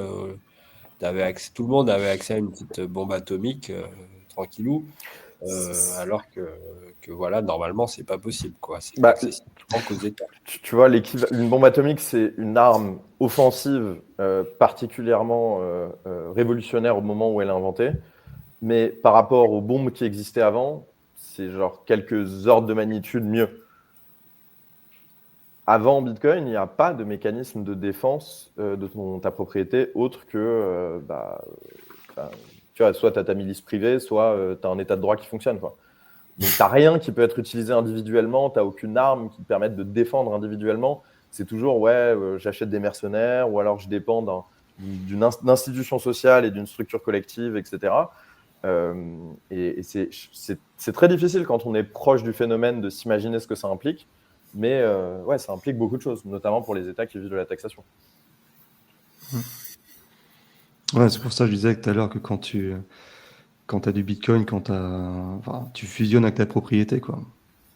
B: tout le monde avait accès à une petite bombe atomique, tranquillou, alors que voilà, normalement, c'est pas possible, quoi. C'est pas
C: Bah,
B: accessible qu'aux États.
C: tu vois, une bombe atomique, c'est une arme offensive particulièrement révolutionnaire au moment où elle est inventée. Mais par rapport aux bombes qui existaient avant, c'est genre quelques ordres de magnitude mieux. Avant Bitcoin, il n'y a pas de mécanisme de défense de ta propriété autre que, tu vois, soit tu as ta milice privée, soit tu as un état de droit qui fonctionne, quoi. Donc, tu n'as rien qui peut être utilisé individuellement, tu n'as aucune arme qui te permette de te défendre individuellement. C'est toujours, j'achète des mercenaires ou alors je dépends d'une institution sociale et d'une structure collective, etc. Et c'est très difficile quand on est proche du phénomène de s'imaginer ce que ça implique. Mais ça implique beaucoup de choses, notamment pour les États qui vivent de la taxation.
E: Ouais, c'est pour ça que je disais tout à l'heure que quand tu as du Bitcoin, tu fusionnes avec ta propriété, quoi.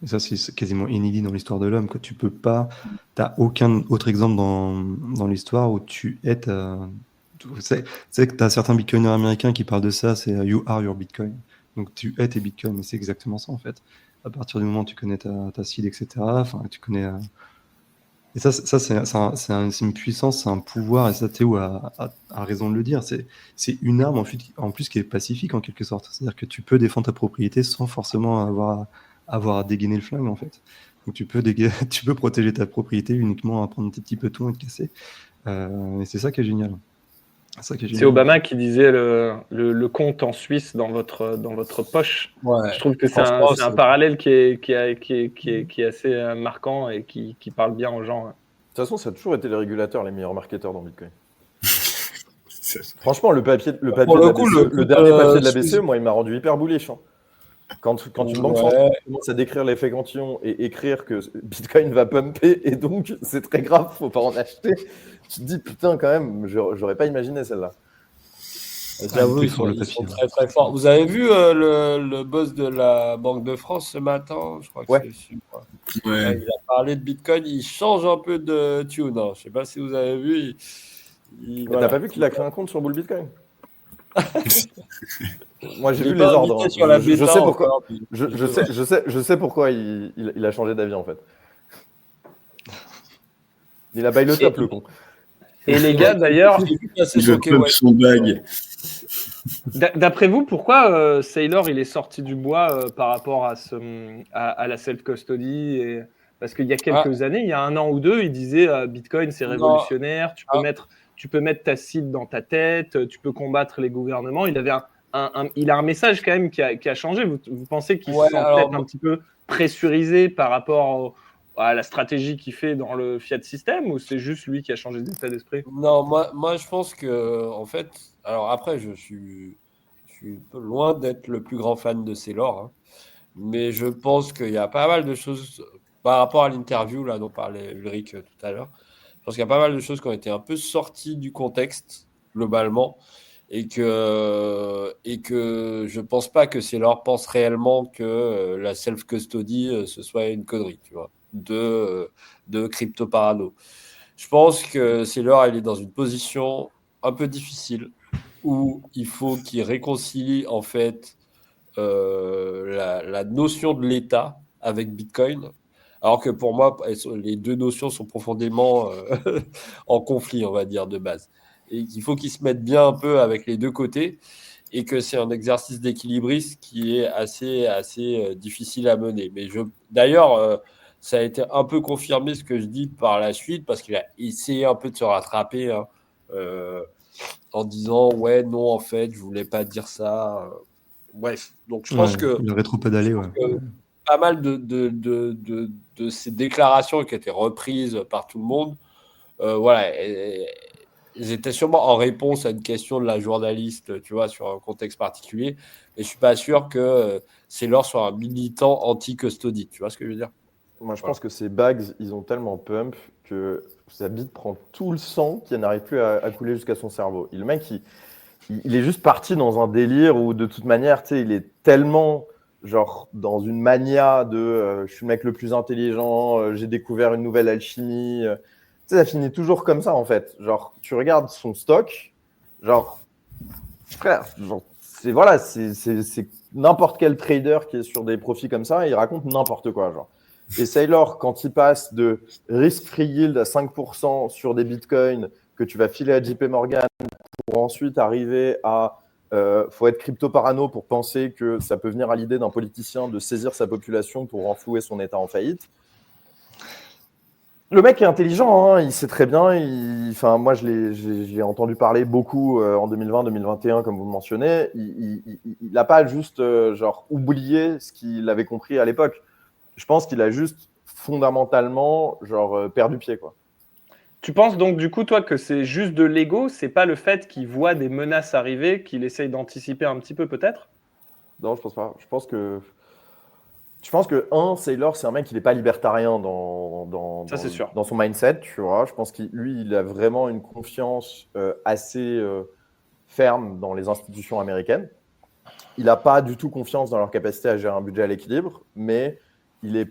E: Et ça, c'est quasiment inédit dans l'histoire de l'homme, que tu peux pas, t'as aucun autre exemple dans l'histoire où tu es c'est que tu as certains bitcoiners américains qui parlent de ça, c'est you are your Bitcoin. Donc tu es tes bitcoins, mais c'est exactement ça en fait. À partir du moment où tu connais ta seed, etc., enfin, tu connais. Et ça c'est une puissance, c'est un pouvoir, et ça Théo a raison de le dire. C'est une arme en plus qui est pacifique en quelque sorte. C'est-à-dire que tu peux défendre ta propriété sans forcément avoir à dégainer le flingue en fait. Donc tu peux protéger ta propriété uniquement à prendre tes petits petons et te casser. Et c'est ça qui est génial.
A: C'est Obama qui disait le compte en Suisse dans votre poche.
B: Ouais,
A: je trouve que c'est un parallèle qui est assez marquant et qui parle bien aux gens.
C: De toute façon, ça a toujours été les régulateurs les meilleurs marketeurs dans Bitcoin. Franchement, le dernier papier de la BCE, moi, il m'a rendu hyper bullish. Hein. Quand une banque centrale commence à décrire l'effet cantillon et écrire que Bitcoin va pumper et donc c'est très grave, faut pas en acheter, tu te dis putain quand même, j'aurais pas imaginé celle-là.
B: J'avoue, ils sont très très forts. Vous avez vu le boss de la Banque de France ce matin? Je crois que c'est sûr. Ouais, il a parlé de Bitcoin, il change un peu de tune. Hein. Je ne sais pas si vous avez vu.
C: T'as pas vu qu'il a créé un compte sur Bull Bitcoin? Moi j'ai vu les ordres. Je sais pourquoi. Je sais pourquoi il a changé d'avis en fait. Il a bail le top le con.
A: Et les gars d'ailleurs,
D: il veut pump son bag.
A: D'après vous, pourquoi Saylor il est sorti du bois par rapport à la self-custody Parce qu'il y a quelques années, il y a 1 an ou 2, il disait Bitcoin c'est révolutionnaire, tu peux mettre ta seed dans ta tête, tu peux combattre les gouvernements. Il avait il a un message quand même qui a changé. Vous pensez qu'il se sent peut-être un petit peu pressurisé par rapport à la stratégie qu'il fait dans le fiat system, ou c'est juste lui qui a changé d'état d'esprit?
B: Non, moi je pense que en fait, alors après je suis un peu loin d'être le plus grand fan de Saylor, hein, mais je pense qu'il y a pas mal de choses par rapport à l'interview là dont parlait Ulrich tout à l'heure. Je pense qu'il y a pas mal de choses qui ont été un peu sorties du contexte globalement, et que je pense pas que Saylor pense réellement que la self-custody ce soit une connerie, tu vois, de crypto parano. Je pense que Saylor il est dans une position un peu difficile où il faut qu'il réconcilie en fait la notion de l'État avec Bitcoin, Alors que pour moi, les deux notions sont profondément en conflit, on va dire, de base. Et qu'il faut qu'ils se mettent bien un peu avec les deux côtés et que c'est un exercice d'équilibriste qui est assez difficile à mener. Mais d'ailleurs, ça a été un peu confirmé ce que je dis par la suite parce qu'il a essayé un peu de se rattraper hein, en disant « Ouais, non, en fait, je voulais pas dire ça. » Bref, donc je pense que...
E: Il aurait trop pédalé, ouais.
B: Pas mal de ces déclarations qui étaient reprises par tout le monde, voilà, ils étaient sûrement en réponse à une question de la journaliste, tu vois, sur un contexte particulier. Et je suis pas sûr que Saylor soit un militant anti-custody. Tu vois ce que je veux dire?
C: Moi, je pense que ces bags, ils ont tellement pump que sa bite prend tout le sang qui n'arrive plus à couler jusqu'à son cerveau. Et le mec, il est juste parti dans un délire où, de toute manière, tu sais, il est tellement genre dans une mania de je suis le mec le plus intelligent, j'ai découvert une nouvelle alchimie. Tu sais, ça finit toujours comme ça, en fait. Genre, tu regardes son stock, genre, frère, genre, c'est n'importe quel trader qui est sur des profits comme ça, il raconte n'importe quoi, genre. Et Saylor, quand il passe de risk-free yield à 5% sur des bitcoins que tu vas filer à JP Morgan pour ensuite arriver à faut être crypto-parano pour penser que ça peut venir à l'idée d'un politicien de saisir sa population pour renflouer son État en faillite. Le mec est intelligent, hein, il sait très bien. Enfin, moi, j'ai entendu parler beaucoup en 2020-2021, comme vous le mentionnez. Il n'a pas juste genre oublié ce qu'il avait compris à l'époque. Je pense qu'il a juste fondamentalement genre perdu pied, quoi.
A: Tu penses donc du coup, toi, que c'est juste de l'ego, c'est pas le fait qu'il voit des menaces arriver, qu'il essaye d'anticiper un petit peu peut-être?
C: Non, je pense pas. Je pense que Saylor, c'est un mec qui n'est pas libertarien
A: Ça, c'est sûr.
C: dans son mindset, tu vois. Je pense qu'il il a vraiment une confiance assez ferme dans les institutions américaines. Il n'a pas du tout confiance dans leur capacité à gérer un budget à l'équilibre, mais il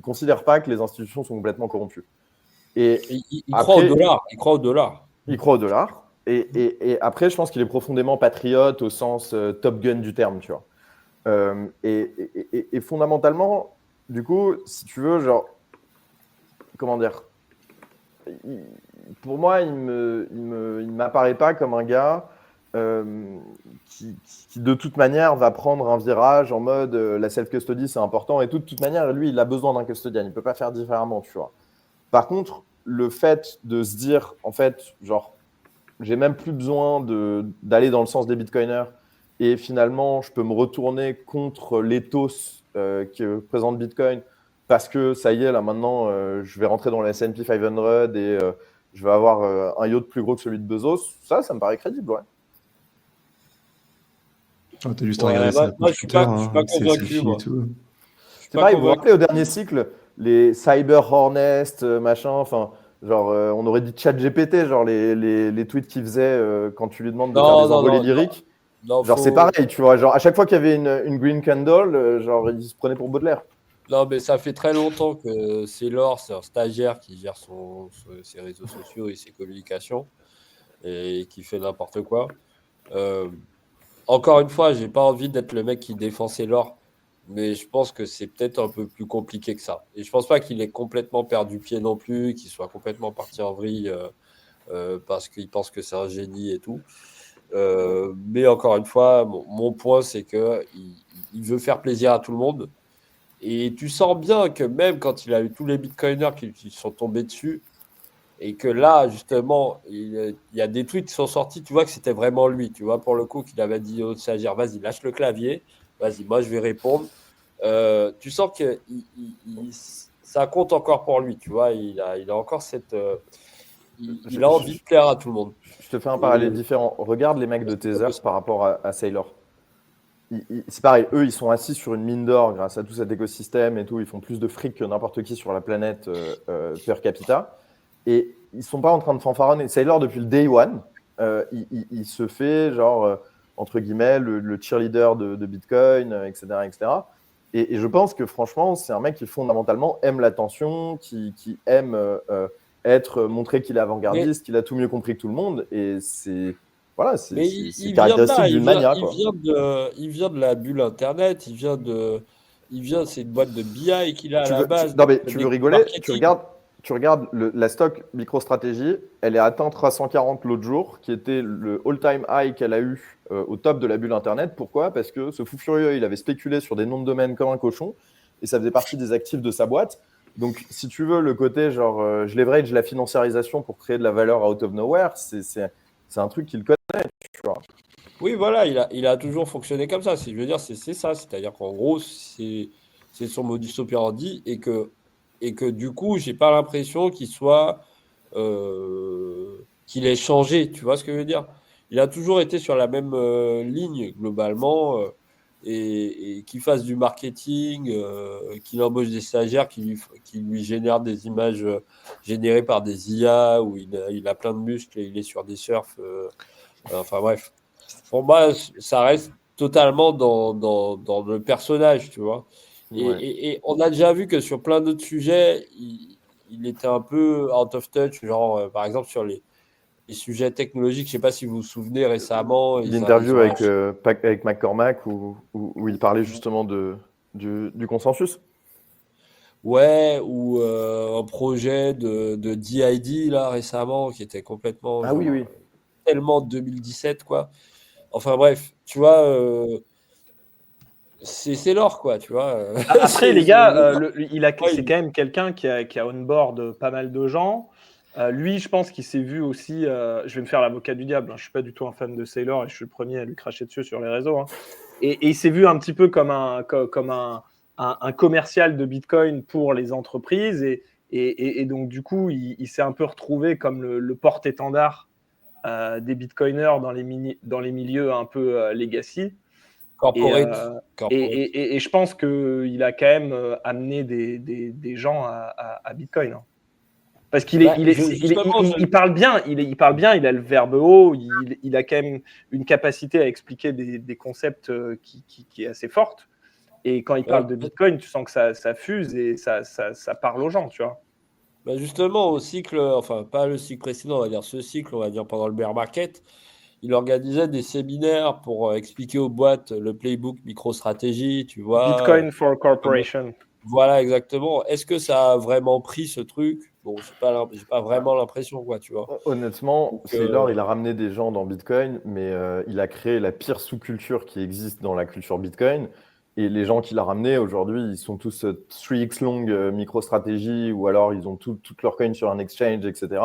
C: considère pas que les institutions sont complètement corrompues.
B: Et il croit au dollar. Il croit au dollar.
C: Il croit au dollar. Et après, je pense qu'il est profondément patriote au sens Top Gun du terme, tu vois. Et fondamentalement, du coup, si tu veux, genre, comment dire, pour moi, il m'apparaît pas comme un gars qui, de toute manière, va prendre un virage en mode la self-custody, c'est important. Et tout, de toute manière, lui, il a besoin d'un custodian. Il ne peut pas faire différemment, tu vois. Par contre, le fait de se dire, en fait, genre, j'ai même plus besoin d'aller dans le sens des bitcoiners et finalement, je peux me retourner contre l'éthos que présente Bitcoin parce que ça y est, là maintenant, je vais rentrer dans le S&P 500 et je vais avoir un yacht plus gros que celui de Bezos. Ça me paraît crédible, ouais.
E: Oh, t'as juste regardé ça.
B: Moi, je suis pas convaincu, moi.
C: C'est pareil, vous vous rappelez au dernier cycle, les Cyber Hornets, machin, enfin, genre, on aurait dit ChatGPT, genre les tweets qu'il faisait quand tu lui demandes de faire des envolées lyriques.
B: Non,
C: genre, c'est pareil, tu vois, genre, à chaque fois qu'il y avait une green candle, genre, il se prenait pour Baudelaire.
B: Non, mais ça fait très longtemps que Saylor, c'est un stagiaire qui gère ses réseaux sociaux et ses communications et qui fait n'importe quoi. Encore une fois, j'ai pas envie d'être le mec qui défend Saylor, mais je pense que c'est peut-être un peu plus compliqué que ça. Et je pense pas qu'il ait complètement perdu pied non plus, qu'il soit complètement parti en vrille parce qu'il pense que c'est un génie et tout. Mais encore une fois, mon point, c'est qu'il veut faire plaisir à tout le monde. Et tu sens bien que même quand il a eu tous les bitcoiners qui sont tombés dessus, et que là, justement, il y a des tweets qui sont sortis, tu vois que c'était vraiment lui. Tu vois, pour le coup, qu'il avait dit au stagiaire, vas-y, lâche le clavier, vas-y, moi, je vais répondre. Tu sens que ça compte encore pour lui, tu vois. Il a encore cette... il a envie de plaire à tout le monde.
C: Je te fais un parallèle différent. Regarde les mecs de Tether par rapport à Saylor. C'est pareil, eux, ils sont assis sur une mine d'or grâce à tout cet écosystème et tout. Ils font plus de fric que n'importe qui sur la planète per capita. Et ils ne sont pas en train de fanfaronner. Saylor, depuis le day one, il se fait, genre, entre guillemets, le cheerleader de Bitcoin, etc. etc. Et je pense que, franchement, c'est un mec qui, fondamentalement, aime l'attention, qui aime montrer qu'il est avant-gardiste, qu'il a tout mieux compris que tout le monde. Et c'est... Voilà, c'est caractéristique d'une mania.
B: Il vient de la bulle Internet, il vient de il vient, c'est une boîte de BI qu'il a à
C: Tu
B: la
C: veux,
B: base.
C: non, mais
B: de
C: tu veux rigoler?
B: marketing.
C: Tu regardes la stock MicroStrategy, elle est atteinte 340 l'autre jour, qui était le all-time high qu'elle a eu au top de la bulle Internet. Pourquoi? Parce que ce fou furieux, il avait spéculé sur des noms de domaine comme un cochon, et ça faisait partie des actifs de sa boîte. Donc, si tu veux, le côté genre, je leverage la financiarisation pour créer de la valeur out of nowhere, c'est un truc qu'il connaît, tu vois.
B: Oui, voilà, il a toujours fonctionné comme ça. Je veux dire, c'est ça. C'est-à-dire qu'en gros, c'est son modus operandi et que du coup, j'ai pas l'impression qu'il ait changé. Tu vois ce que je veux dire? Il a toujours été sur la même ligne globalement et qu'il fasse du marketing, qu'il embauche des stagiaires qui lui génèrent des images générées par des IA où il a plein de muscles et il est sur des surfs. Enfin bref. Pour moi, ça reste totalement dans le personnage, tu vois.
C: Ouais.
B: Et on a déjà vu que sur plein d'autres sujets, il était un peu out of touch, genre par exemple sur les sujets technologiques. Je sais pas si vous vous souvenez récemment.
C: L'interview avec McCormack où il parlait justement du consensus.
B: Ouais, ou un projet de DID là récemment qui était complètement
C: Ah oui, oui.
B: tellement 2017 quoi. Enfin bref, tu vois, c'est l'or quoi, tu vois.
A: Après, les gars,
B: Ouais,
A: c'est quand même quelqu'un qui a on-board pas mal de gens. Lui, je pense qu'il s'est vu aussi. Je vais me faire l'avocat du diable. Hein, je suis pas du tout un fan de Saylor et je suis le premier à lui cracher dessus sur les réseaux. Hein. Et il s'est vu un petit peu comme un commercial de Bitcoin pour les entreprises. Et donc, du coup, il s'est un peu retrouvé comme le porte-étendard des Bitcoiners dans les milieux un peu legacy.
B: corporate.
A: Et je pense qu'il a quand même amené des gens à Bitcoin. Hein. Parce il parle bien, il parle bien, il a le verbe haut, il a quand même une capacité à expliquer des concepts qui est assez forte. Et quand il parle de Bitcoin, tu sens que ça fuse et ça parle aux gens, tu vois.
B: Bah justement, au cycle, enfin pas le cycle précédent, on va dire ce cycle, on va dire pendant le bear market, il organisait des séminaires pour expliquer aux boîtes le playbook MicroStrategy, tu vois.
A: Bitcoin for Corporation.
B: Voilà, exactement. Est-ce que ça a vraiment pris ce truc? Bon, j'ai pas vraiment l'impression, quoi, tu vois.
C: Honnêtement,
B: Donc,
C: Saylor, il a ramené des gens dans Bitcoin, mais il a créé la pire sous-culture qui existe dans la culture Bitcoin. Et les gens qu'il a ramenés aujourd'hui, ils sont tous 3x long MicroStrategy ou alors ils ont toutes leurs coins sur un exchange, etc.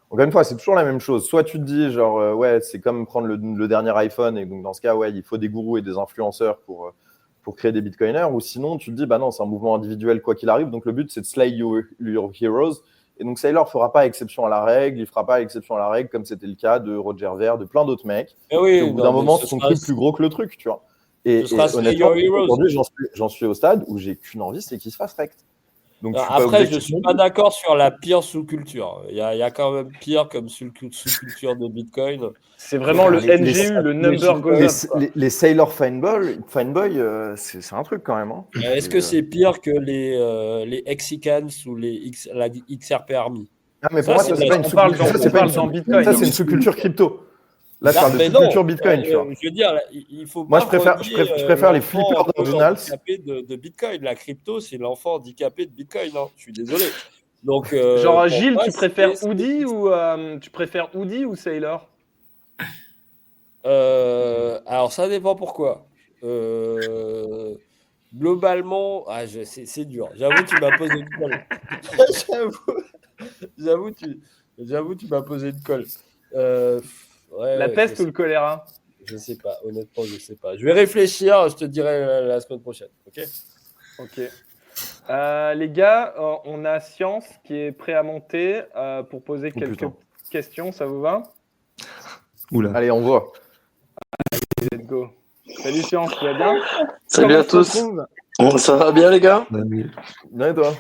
C: Encore une fois, c'est toujours la même chose. Soit tu te dis, genre, ouais, c'est comme prendre le dernier iPhone, et donc dans ce cas, ouais, il faut des gourous et des influenceurs pour créer des bitcoiners, ou sinon tu te dis, bah non, c'est un mouvement individuel quoi qu'il arrive, donc le but c'est de slay your heroes, et donc Saylor ne fera pas exception à la règle, il ne fera pas exception à la règle comme c'était le cas de Roger Ver, de plein d'autres mecs.
B: oui,
C: au bout d'un moment, son truc plus gros que le truc, tu vois. Et honnêtement, aujourd'hui, j'en suis au stade où j'ai qu'une envie, c'est qu'il se fasse rect.
B: Donc, après, je ne suis pas d'accord sur la pire sous-culture. Il y a quand même pire comme sous-culture de Bitcoin.
A: C'est vraiment le NGU, le number goes up.
C: Les Saylor fanboy, c'est un truc quand même. Hein.
B: Est-ce que c'est pire que les Hexicans ou la XRP Army?
C: Ah, mais pour moi, ça, c'est pas une sous-culture. Ça, c'est une sous-culture crypto. Là, je parle de sous-culture Bitcoin, tu vois.
B: Je veux dire, il faut
C: moi, je préfère les flippers d'originals.
B: De Bitcoin. La crypto, c'est l'enfant handicapé de Bitcoin. Hein. Je suis désolé. Donc,
A: genre, Gilles, tu préfères Hoodie ou Saylor?
B: Alors, ça dépend pourquoi. Globalement, c'est dur. J'avoue, tu m'as posé une colle. J'avoue, tu m'as posé une colle.
A: La peste ou le choléra?
B: Je sais pas, honnêtement, je sais pas. Je vais réfléchir, je te dirai la semaine prochaine.
A: Ok. Les gars, on a Science qui est prêt à monter pour poser quelques questions. Ça vous va?
C: Oula. Allez, on voit.
A: Allez, let's go. Salut Science, tu vas bien?
F: Salut à tous. Ça va bien les gars?
C: Bien et toi?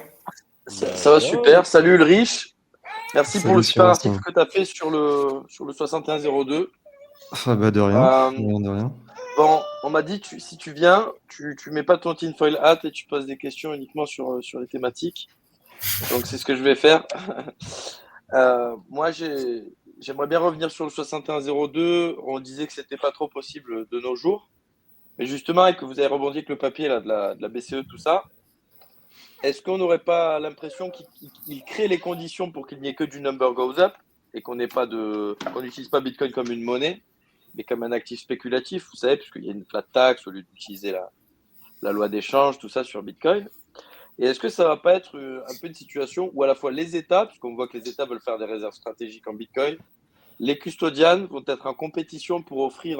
F: Ça va super. Salut Ulrich. Merci pour le super article que tu as fait sur le 6102.
E: Ah bah de rien. De rien.
F: Bon, on m'a dit si tu viens, tu mets pas ton tinfoil hat et tu poses des questions uniquement sur les thématiques. Donc c'est ce que je vais faire. Moi j'aimerais bien revenir sur le 6102. On disait que c'était pas trop possible de nos jours. Mais justement, et que vous avez rebondi avec le papier là, de la BCE, tout ça, est-ce qu'on n'aurait pas l'impression qu'il crée les conditions pour qu'il n'y ait que du number goes up et qu'on n'utilise pas Bitcoin comme une monnaie, mais comme un actif spéculatif, vous savez, puisqu'il y a une flat tax au lieu d'utiliser la loi d'échange, tout ça sur Bitcoin. Et est-ce que ça va pas être un peu une situation où à la fois les États, puisqu'on voit que les États veulent faire des réserves stratégiques en Bitcoin, les custodians vont être en compétition pour offrir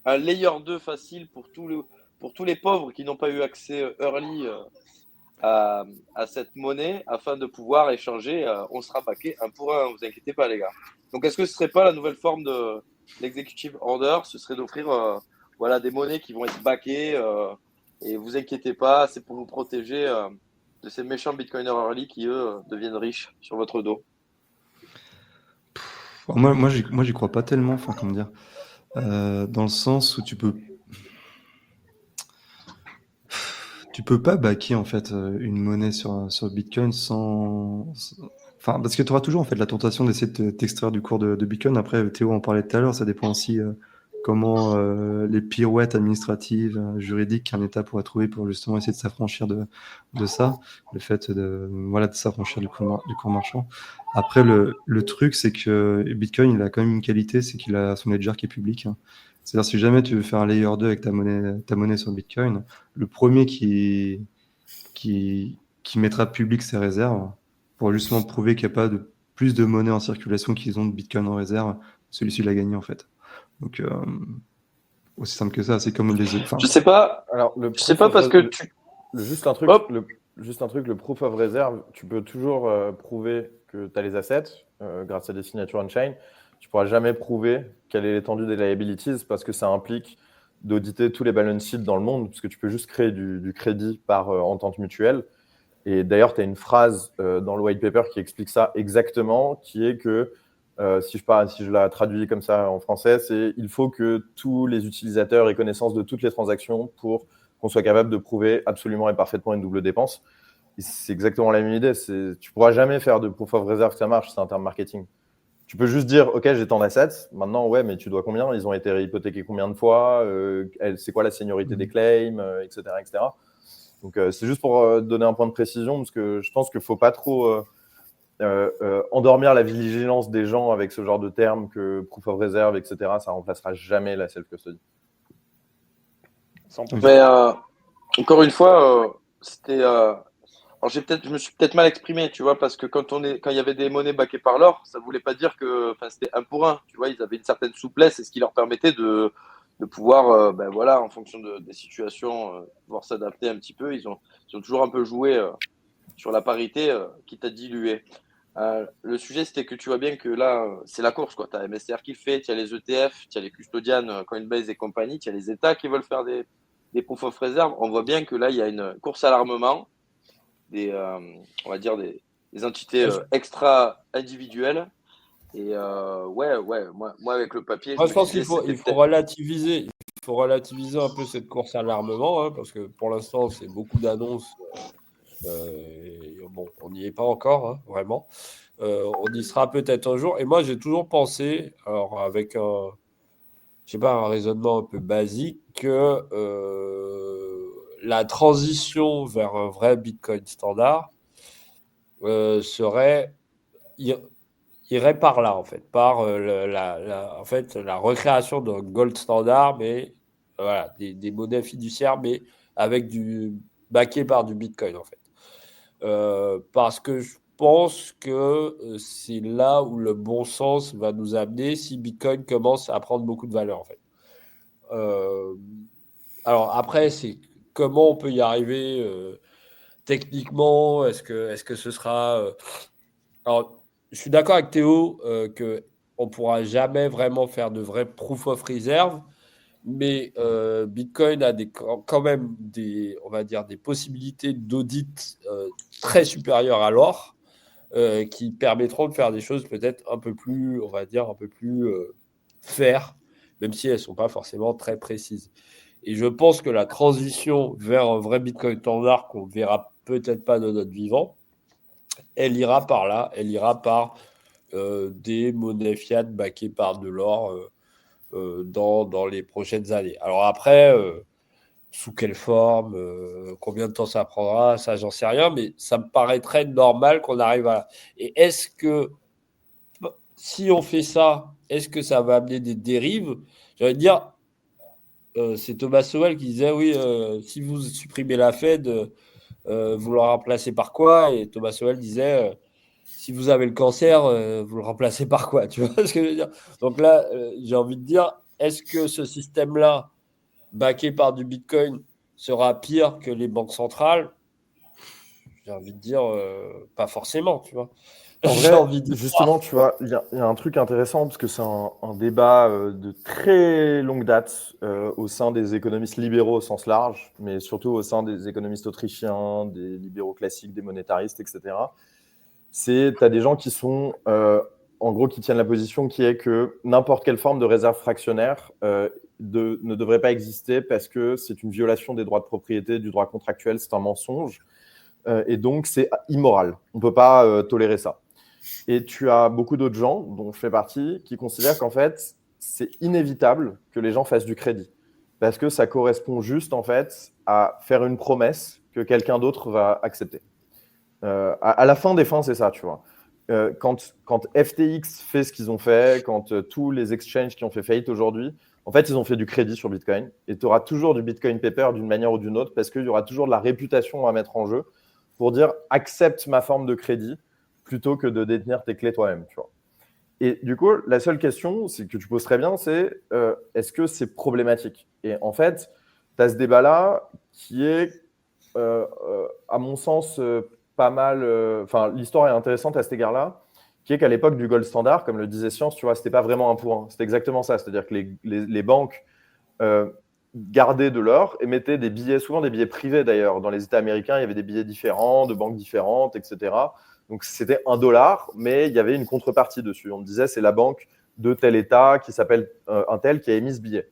F: un layer 2 facile pour tous les pauvres qui n'ont pas eu accès early à cette monnaie afin de pouvoir échanger. On sera paquet un pour un, vous inquiétez pas les gars. Donc est-ce que ce serait pas la nouvelle forme de l'executive order? Ce serait d'offrir voilà, des monnaies qui vont être backées et vous inquiétez pas, c'est pour vous protéger de ces méchants bitcoiners early qui eux deviennent riches sur votre dos.
E: Moi, j'y crois pas tellement, enfin, comment dire, dans le sens où tu peux pas backer en fait une monnaie sur Bitcoin enfin, parce que tu auras toujours en fait la tentation d'essayer de t'extraire du cours de Bitcoin. Après, Théo en parlait tout à l'heure, ça dépend aussi comment les pirouettes administratives, juridiques qu'un État pourrait trouver pour justement essayer de s'affranchir de ça, le fait de s'affranchir du cours marchand. Après, le truc, c'est que Bitcoin, il a quand même une qualité, c'est qu'il a son ledger qui est public, hein. C'est-à-dire, si jamais tu veux faire un layer 2 avec ta monnaie sur Bitcoin, le premier qui mettra public ses réserves pour justement prouver qu'il n'y a pas de plus de monnaie en circulation qu'ils ont de Bitcoin en réserve, celui-ci l'a gagné en fait. Donc, aussi simple que ça, c'est comme les autres.
F: Je sais pas.
C: Alors,
F: Je sais pas parce que
C: juste un truc,
F: Hop.
C: le proof of reserve, tu peux toujours prouver que tu as les assets grâce à des signatures on-chain. Tu pourras jamais prouver quelle est l'étendue des liabilities parce que ça implique d'auditer tous les balance sheets dans le monde, puisque tu peux juste créer du crédit par entente mutuelle. Et d'ailleurs, tu as une phrase dans le white paper qui explique ça exactement, qui est que, si je la traduis comme ça en français, c'est il faut que tous les utilisateurs aient connaissance de toutes les transactions pour qu'on soit capable de prouver absolument et parfaitement une double dépense. Et c'est exactement la même idée. Tu ne pourras jamais faire de proof of reserve que ça marche, c'est un terme marketing. Tu peux juste dire, OK, j'ai tant d'assets. Maintenant, ouais, mais tu dois combien? Ils ont été hypothéqués combien de fois? C'est quoi la seniorité des claims, etc., etc. Donc, c'est juste pour donner un point de précision, parce que je pense qu'il ne faut pas trop endormir la vigilance des gens avec ce genre de termes que proof of reserve, etc. Ça ne remplacera jamais la self-custody.
F: Mais encore une fois, c'était. Alors je me suis peut-être mal exprimé, tu vois, parce que quand il y avait des monnaies backées par l'or, ça voulait pas dire que, enfin, c'était un pour un. Tu vois, ils avaient une certaine souplesse et ce qui leur permettait de pouvoir, ben voilà, en fonction des situations, pouvoir s'adapter un petit peu. Ils ont toujours un peu joué sur la parité qui t'a dilué. Le sujet, c'était que tu vois bien que là, c'est la course, quoi. Tu as MSTR qui le fait, tu as les ETF, tu as les custodians, Coinbase et compagnie, tu as les États qui veulent faire des proof of reserve. On voit bien que là, il y a une course à l'armement, on va dire des entités extra individuelles. Et ouais, moi avec le papier,
B: Moi, je pense qu'il faut relativiser. Il faut relativiser un peu cette course à l'armement, hein, parce que pour l'instant, c'est beaucoup d'annonces. Bon, on n'y est pas encore, hein, vraiment. On y sera peut-être un jour. Et moi, j'ai toujours pensé, alors avec un raisonnement un peu basique, que la transition vers un vrai Bitcoin standard irait par là, en fait, par la recréation d'un gold standard, mais voilà, des monnaies fiduciaires, mais avec backé par du Bitcoin, en fait. Parce que je pense que c'est là où le bon sens va nous amener si Bitcoin commence à prendre beaucoup de valeur, en fait. Alors après, c'est comment on peut y arriver techniquement. Est-ce que ce sera... Alors, je suis d'accord avec Théo qu'on ne pourra jamais vraiment faire de vrai proof of reserve, mais Bitcoin a quand même on va dire, des possibilités d'audit très supérieures à l'or qui permettront de faire des choses peut-être un peu plus, on va dire, un peu plus fair, même si elles ne sont pas forcément très précises. Et je pense que la transition vers un vrai Bitcoin standard qu'on ne verra peut-être pas de notre vivant, elle ira par là, elle ira par des monnaies fiat backées par de l'or dans les prochaines années. Alors après, sous quelle forme, combien de temps ça prendra, ça j'en sais rien, mais ça me paraîtrait normal qu'on arrive à... Et est-ce que, si on fait ça, est-ce que ça va amener des dérives? J'allais dire, c'est Thomas Sowell qui disait, oui, si vous supprimez la Fed, vous le remplacez par quoi? Et Thomas Sowell disait, si vous avez le cancer, vous le remplacez par quoi? Tu vois ce que je veux dire? Donc là, j'ai envie de dire, est-ce que ce système-là, backé par du Bitcoin, sera pire que les banques centrales? J'ai envie de dire, pas forcément, tu vois.
C: En
B: J'ai
C: vrai,
B: envie de
C: justement,
B: croire.
C: tu vois, il y a un truc intéressant parce que c'est un débat de très longue date au sein des économistes libéraux au sens large, mais surtout au sein des économistes autrichiens, des libéraux classiques, des monétaristes, etc. Tu as des gens qui sont, en gros, qui tiennent la position qui est que n'importe quelle forme de réserve fractionnaire ne devrait pas exister parce que c'est une violation des droits de propriété, du droit contractuel, c'est un mensonge. Et donc, c'est immoral. On ne peut pas tolérer ça. Et tu as beaucoup d'autres gens, dont je fais partie, qui considèrent qu'en fait, c'est inévitable que les gens fassent du crédit. Parce que ça correspond juste, en fait, à faire une promesse que quelqu'un d'autre va accepter. À la fin des fins, c'est ça, tu vois. Quand FTX fait ce qu'ils ont fait, quand tous les exchanges qui ont fait faillite aujourd'hui, en fait, ils ont fait du crédit sur Bitcoin. Et tu auras toujours du Bitcoin paper d'une manière ou d'une autre parce qu'il y aura toujours de la réputation à mettre en jeu pour dire accepte ma forme de crédit plutôt que de détenir tes clés toi-même, tu vois. Et du coup, la seule question que tu poses très bien, c'est est-ce que c'est problématique? Et en fait, tu as ce débat-là qui est, à mon sens, pas mal. Enfin, l'histoire est intéressante à cet égard-là, qui est qu'à l'époque du gold standard, comme le disait Science, tu vois, c'était pas vraiment 1 pour 1. C'était exactement ça. C'est-à-dire que les banques gardaient de l'or, émettaient des billets, souvent des billets privés d'ailleurs. Dans les États américains, il y avait des billets différents, de banques différentes, etc. Donc c'était $1, mais il y avait une contrepartie dessus. On me disait c'est la banque de tel État qui s'appelle un tel qui a émis ce billet.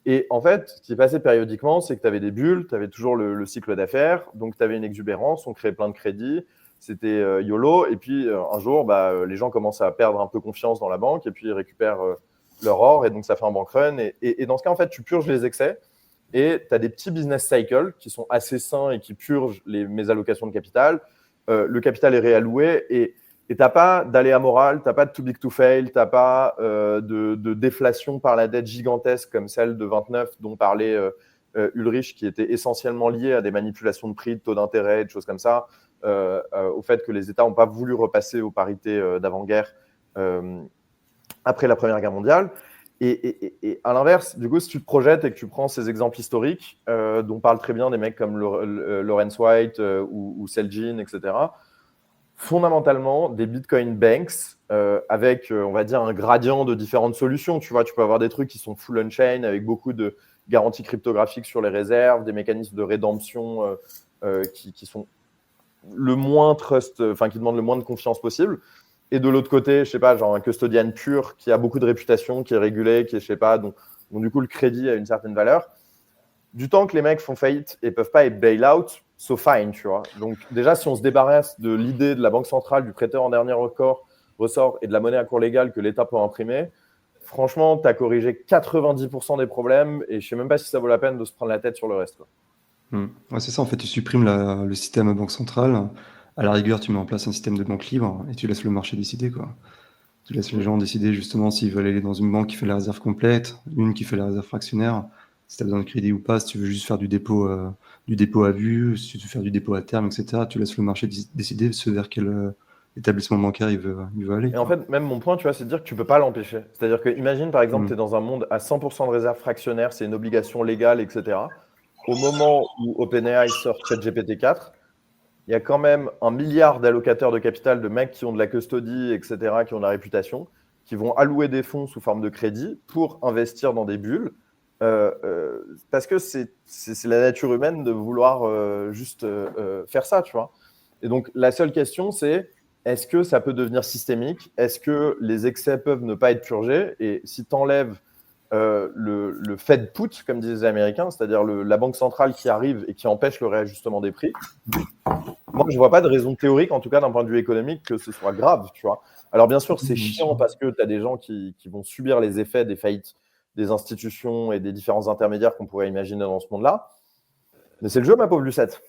C: Et en fait, ce qui est passé périodiquement, c'est que tu avais des bulles, tu avais toujours le cycle d'affaires, donc tu avais une exubérance, on créait plein de crédits, c'était YOLO, et puis un jour, les gens commencent à perdre un peu confiance dans la banque, et puis ils récupèrent leur or, et donc ça fait un bank run. Et dans ce cas, en fait, tu purges les excès, et tu as des petits business cycles qui sont assez sains et qui purgent les mésallocations de capital. Le capital est réalloué, et tu n'as pas d'aléa moral, tu n'as pas de too big to fail, tu n'as pas de déflation par la dette gigantesque comme celle de 29 dont parlait Ulrich, qui était essentiellement liée à des manipulations de prix, de taux d'intérêt, de choses comme ça, au fait que les États n'ont pas voulu repasser aux parités d'avant-guerre après la Première Guerre mondiale. Et à l'inverse, du coup, si tu te projettes et que tu prends ces exemples historiques, dont parlent très bien des mecs comme Lawrence White ou Selgin, etc., fondamentalement, des Bitcoin banks avec, on va dire, un gradient de différentes solutions. Tu vois, tu peux avoir des trucs qui sont full on-chain avec beaucoup de garanties cryptographiques sur les réserves, des mécanismes de rédemption qui sont le moins trust, qui demandent le moins de confiance possible. Et de l'autre côté, je sais pas, genre un custodian pur qui a beaucoup de réputation, qui est régulé, qui est, je sais pas, dont du coup le crédit a une certaine valeur. Du temps que les mecs font faillite et peuvent pas être bail-out, so fine, tu vois. Donc déjà, si on se débarrasse de l'idée de la banque centrale, du prêteur en dernier ressort et de la monnaie à cours légal que l'État peut imprimer, franchement, tu as corrigé 90% des problèmes et je sais même pas si ça vaut la peine de se prendre la tête sur le reste, quoi.
E: Ouais, c'est ça, en fait, tu supprimes le système banque centrale. À la rigueur, tu mets en place un système de banque libre et tu laisses le marché décider, quoi. Tu laisses les gens décider justement s'ils veulent aller dans une banque qui fait la réserve complète, une qui fait la réserve fractionnaire, si tu as besoin de crédit ou pas, si tu veux juste faire du dépôt à vue, si tu veux faire du dépôt à terme, etc. Tu laisses le marché décider vers quel établissement bancaire il veut aller.
C: Et en fait, même mon point, tu vois, c'est de dire que tu peux pas l'empêcher. C'est-à-dire que, imagine par exemple, tu es dans un monde à 100% de réserve fractionnaire, c'est une obligation légale, etc. Au moment où OpenAI sort ChatGPT 4, il y a quand même 1 milliard d'allocateurs de capital, de mecs qui ont de la custody, etc., qui ont de la réputation, qui vont allouer des fonds sous forme de crédit pour investir dans des bulles, parce que c'est la nature humaine de vouloir juste faire ça, tu vois. Et donc, la seule question, c'est est-ce que ça peut devenir systémique? Est-ce que les excès peuvent ne pas être purgés? Et si tu enlèves le Fed put, comme disent les Américains, c'est-à-dire la banque centrale qui arrive et qui empêche le réajustement des prix, moi, je ne vois pas de raison théorique, en tout cas d'un point de vue économique, que ce soit grave, tu vois. Alors, bien sûr, c'est chiant parce que tu as des gens qui vont subir les effets des faillites des institutions et des différents intermédiaires qu'on pourrait imaginer dans ce monde-là. Mais c'est le jeu, ma pauvre Lucette.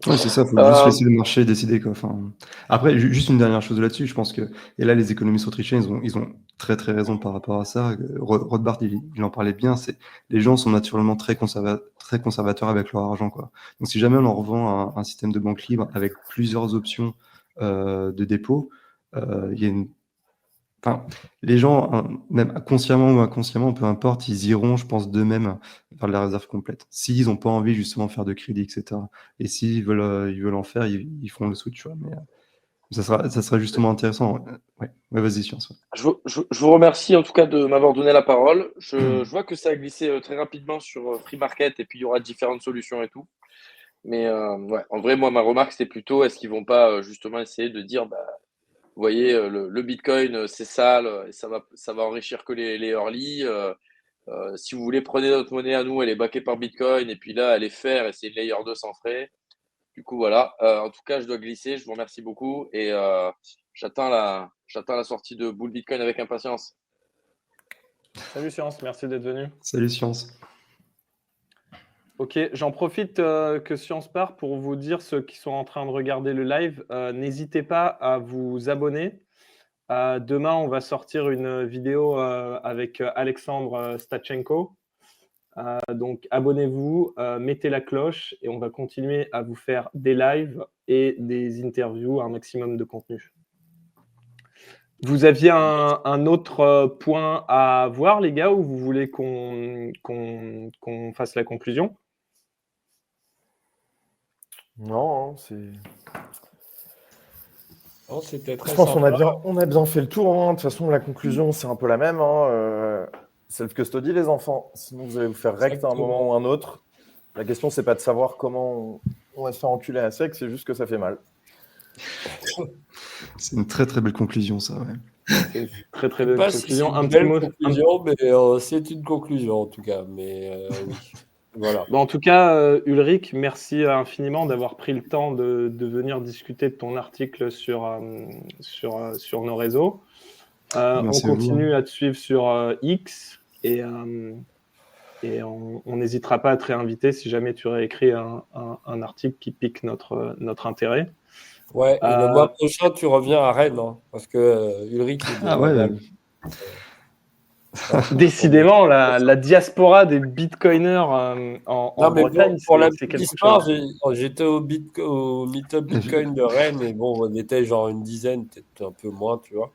E: Ouais, c'est ça, il faut juste laisser le marché décider, quoi. Enfin, après, juste une dernière chose là-dessus, je pense que, et là, les économistes autrichiens, ils ont très très raison par rapport à ça. Rothbard, il en parlait bien, c'est les gens sont naturellement très conservateurs avec leur argent, quoi. Donc, si jamais on leur vend un système de banque libre avec plusieurs options de dépôt, il y a une Enfin, les gens, même consciemment ou inconsciemment, peu importe, ils iront, je pense, d'eux-mêmes vers la réserve complète. S'ils n'ont pas envie justement de faire de crédit, etc. Et s'ils veulent en faire, ils font le switch, tu vois. Mais ça sera justement intéressant. Ouais, vas-y, Science.
F: Je vous remercie en tout cas de m'avoir donné la parole. Je vois que ça a glissé très rapidement sur Free Market et puis il y aura différentes solutions et tout. Mais ouais, en vrai, moi, ma remarque, c'était plutôt est-ce qu'ils vont pas justement essayer de dire, vous voyez, le Bitcoin, c'est sale, et ça va enrichir que les early. Si vous voulez, prenez notre monnaie à nous, elle est backée par Bitcoin, et puis là, elle est fair, et c'est une layer 2 sans frais. Du coup, voilà. En tout cas, je dois glisser. Je vous remercie beaucoup, et j'attends la sortie de Bull Bitcoin avec impatience.
A: Salut Science, merci d'être venu.
E: Salut, Science.
A: Ok, j'en profite que Science part pour vous dire, ceux qui sont en train de regarder le live, n'hésitez pas à vous abonner. Demain, on va sortir une vidéo avec Alexandre Stachenko. Donc, abonnez-vous, mettez la cloche et on va continuer à vous faire des lives et des interviews, un maximum de contenu. Vous aviez un autre point à voir, les gars, ou vous voulez qu'on fasse la conclusion?
C: Non, c'est.
B: Non, c'était très
C: Je pense
B: sympa.
C: qu'on a bien fait le tour. Hein. De toute façon, la conclusion, c'est un peu la même. Hein. Self-custody, les enfants. Sinon, vous allez vous faire rect à un moment ou un autre. La question, c'est pas de savoir comment on va se faire enculer à sec, c'est juste que ça fait mal.
E: C'est une très très belle conclusion, ça. Ouais.
A: C'est une très très
B: Je sais
A: belle
B: pas si c'est
A: conclusion.
B: une
A: Un petit
B: belle
A: mot.
B: conclusion, mais c'est une conclusion en tout cas. Mais oui, voilà.
A: Bon, en tout cas, Ulrich, merci infiniment d'avoir pris le temps de venir discuter de ton article sur nos réseaux. On
E: Merci à vous,
A: continue à te suivre sur X et on n'hésitera pas à te réinviter si jamais tu réécris un article qui pique notre intérêt.
B: Ouais, et le mois prochain, tu reviens à Rennes, hein, parce que Ulrich est déjà
E: Ah ouais.
B: là.
A: Décidément, la diaspora des bitcoiners en
B: Non, mais
A: Bretagne,
B: pour la
A: c'est
B: petite
A: quelque
B: histoire,
A: chose.
B: j'étais au Meetup Bitcoin de Rennes, et bon, on était genre une dizaine, peut-être un peu moins, tu vois.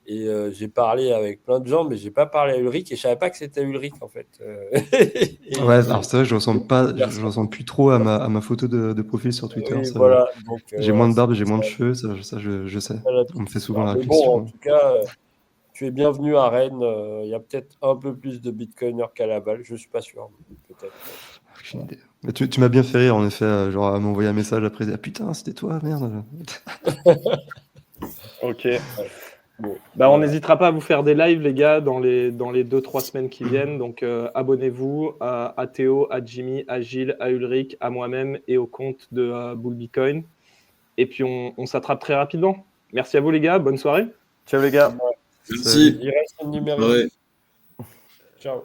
B: Et j'ai parlé avec plein de gens, mais j'ai pas parlé à Ulrich, et je savais pas que c'était Ulrich, en fait.
E: Ouais, alors c'est vrai, je ressemble plus trop à ma photo de profil sur Twitter.
B: Oui,
E: Ça,
B: voilà. Donc,
E: j'ai
B: voilà,
E: moins de barbe,
B: c'est
E: j'ai moins de
B: ça.
E: cheveux, ça je sais.
B: Voilà,
E: On me fait souvent la
B: mais
E: question.
B: bon, en tout cas, tu es bienvenu à Rennes. Il y a peut-être un peu plus de bitcoiners qu'à Laval, je suis pas sûr, peut-être.
E: Aucune idée. Mais tu m'as bien fait rire, en effet, genre à m'envoyer un message après. Ah putain, c'était toi, merde.
A: Ok.
B: Bon,
A: On
B: voilà.
A: n'hésitera pas à vous faire des lives, les gars, dans les 2-3 semaines qui viennent. Donc, abonnez-vous à Théo, à Jimmy, à Gilles, à Ulrich, à moi-même et au compte de Bull Bitcoin. Et puis, on s'attrape très rapidement. Merci à vous, les gars. Bonne soirée.
C: Ciao, les gars.
D: Merci.
B: Il reste une numérique.
D: Ouais.
B: Ciao.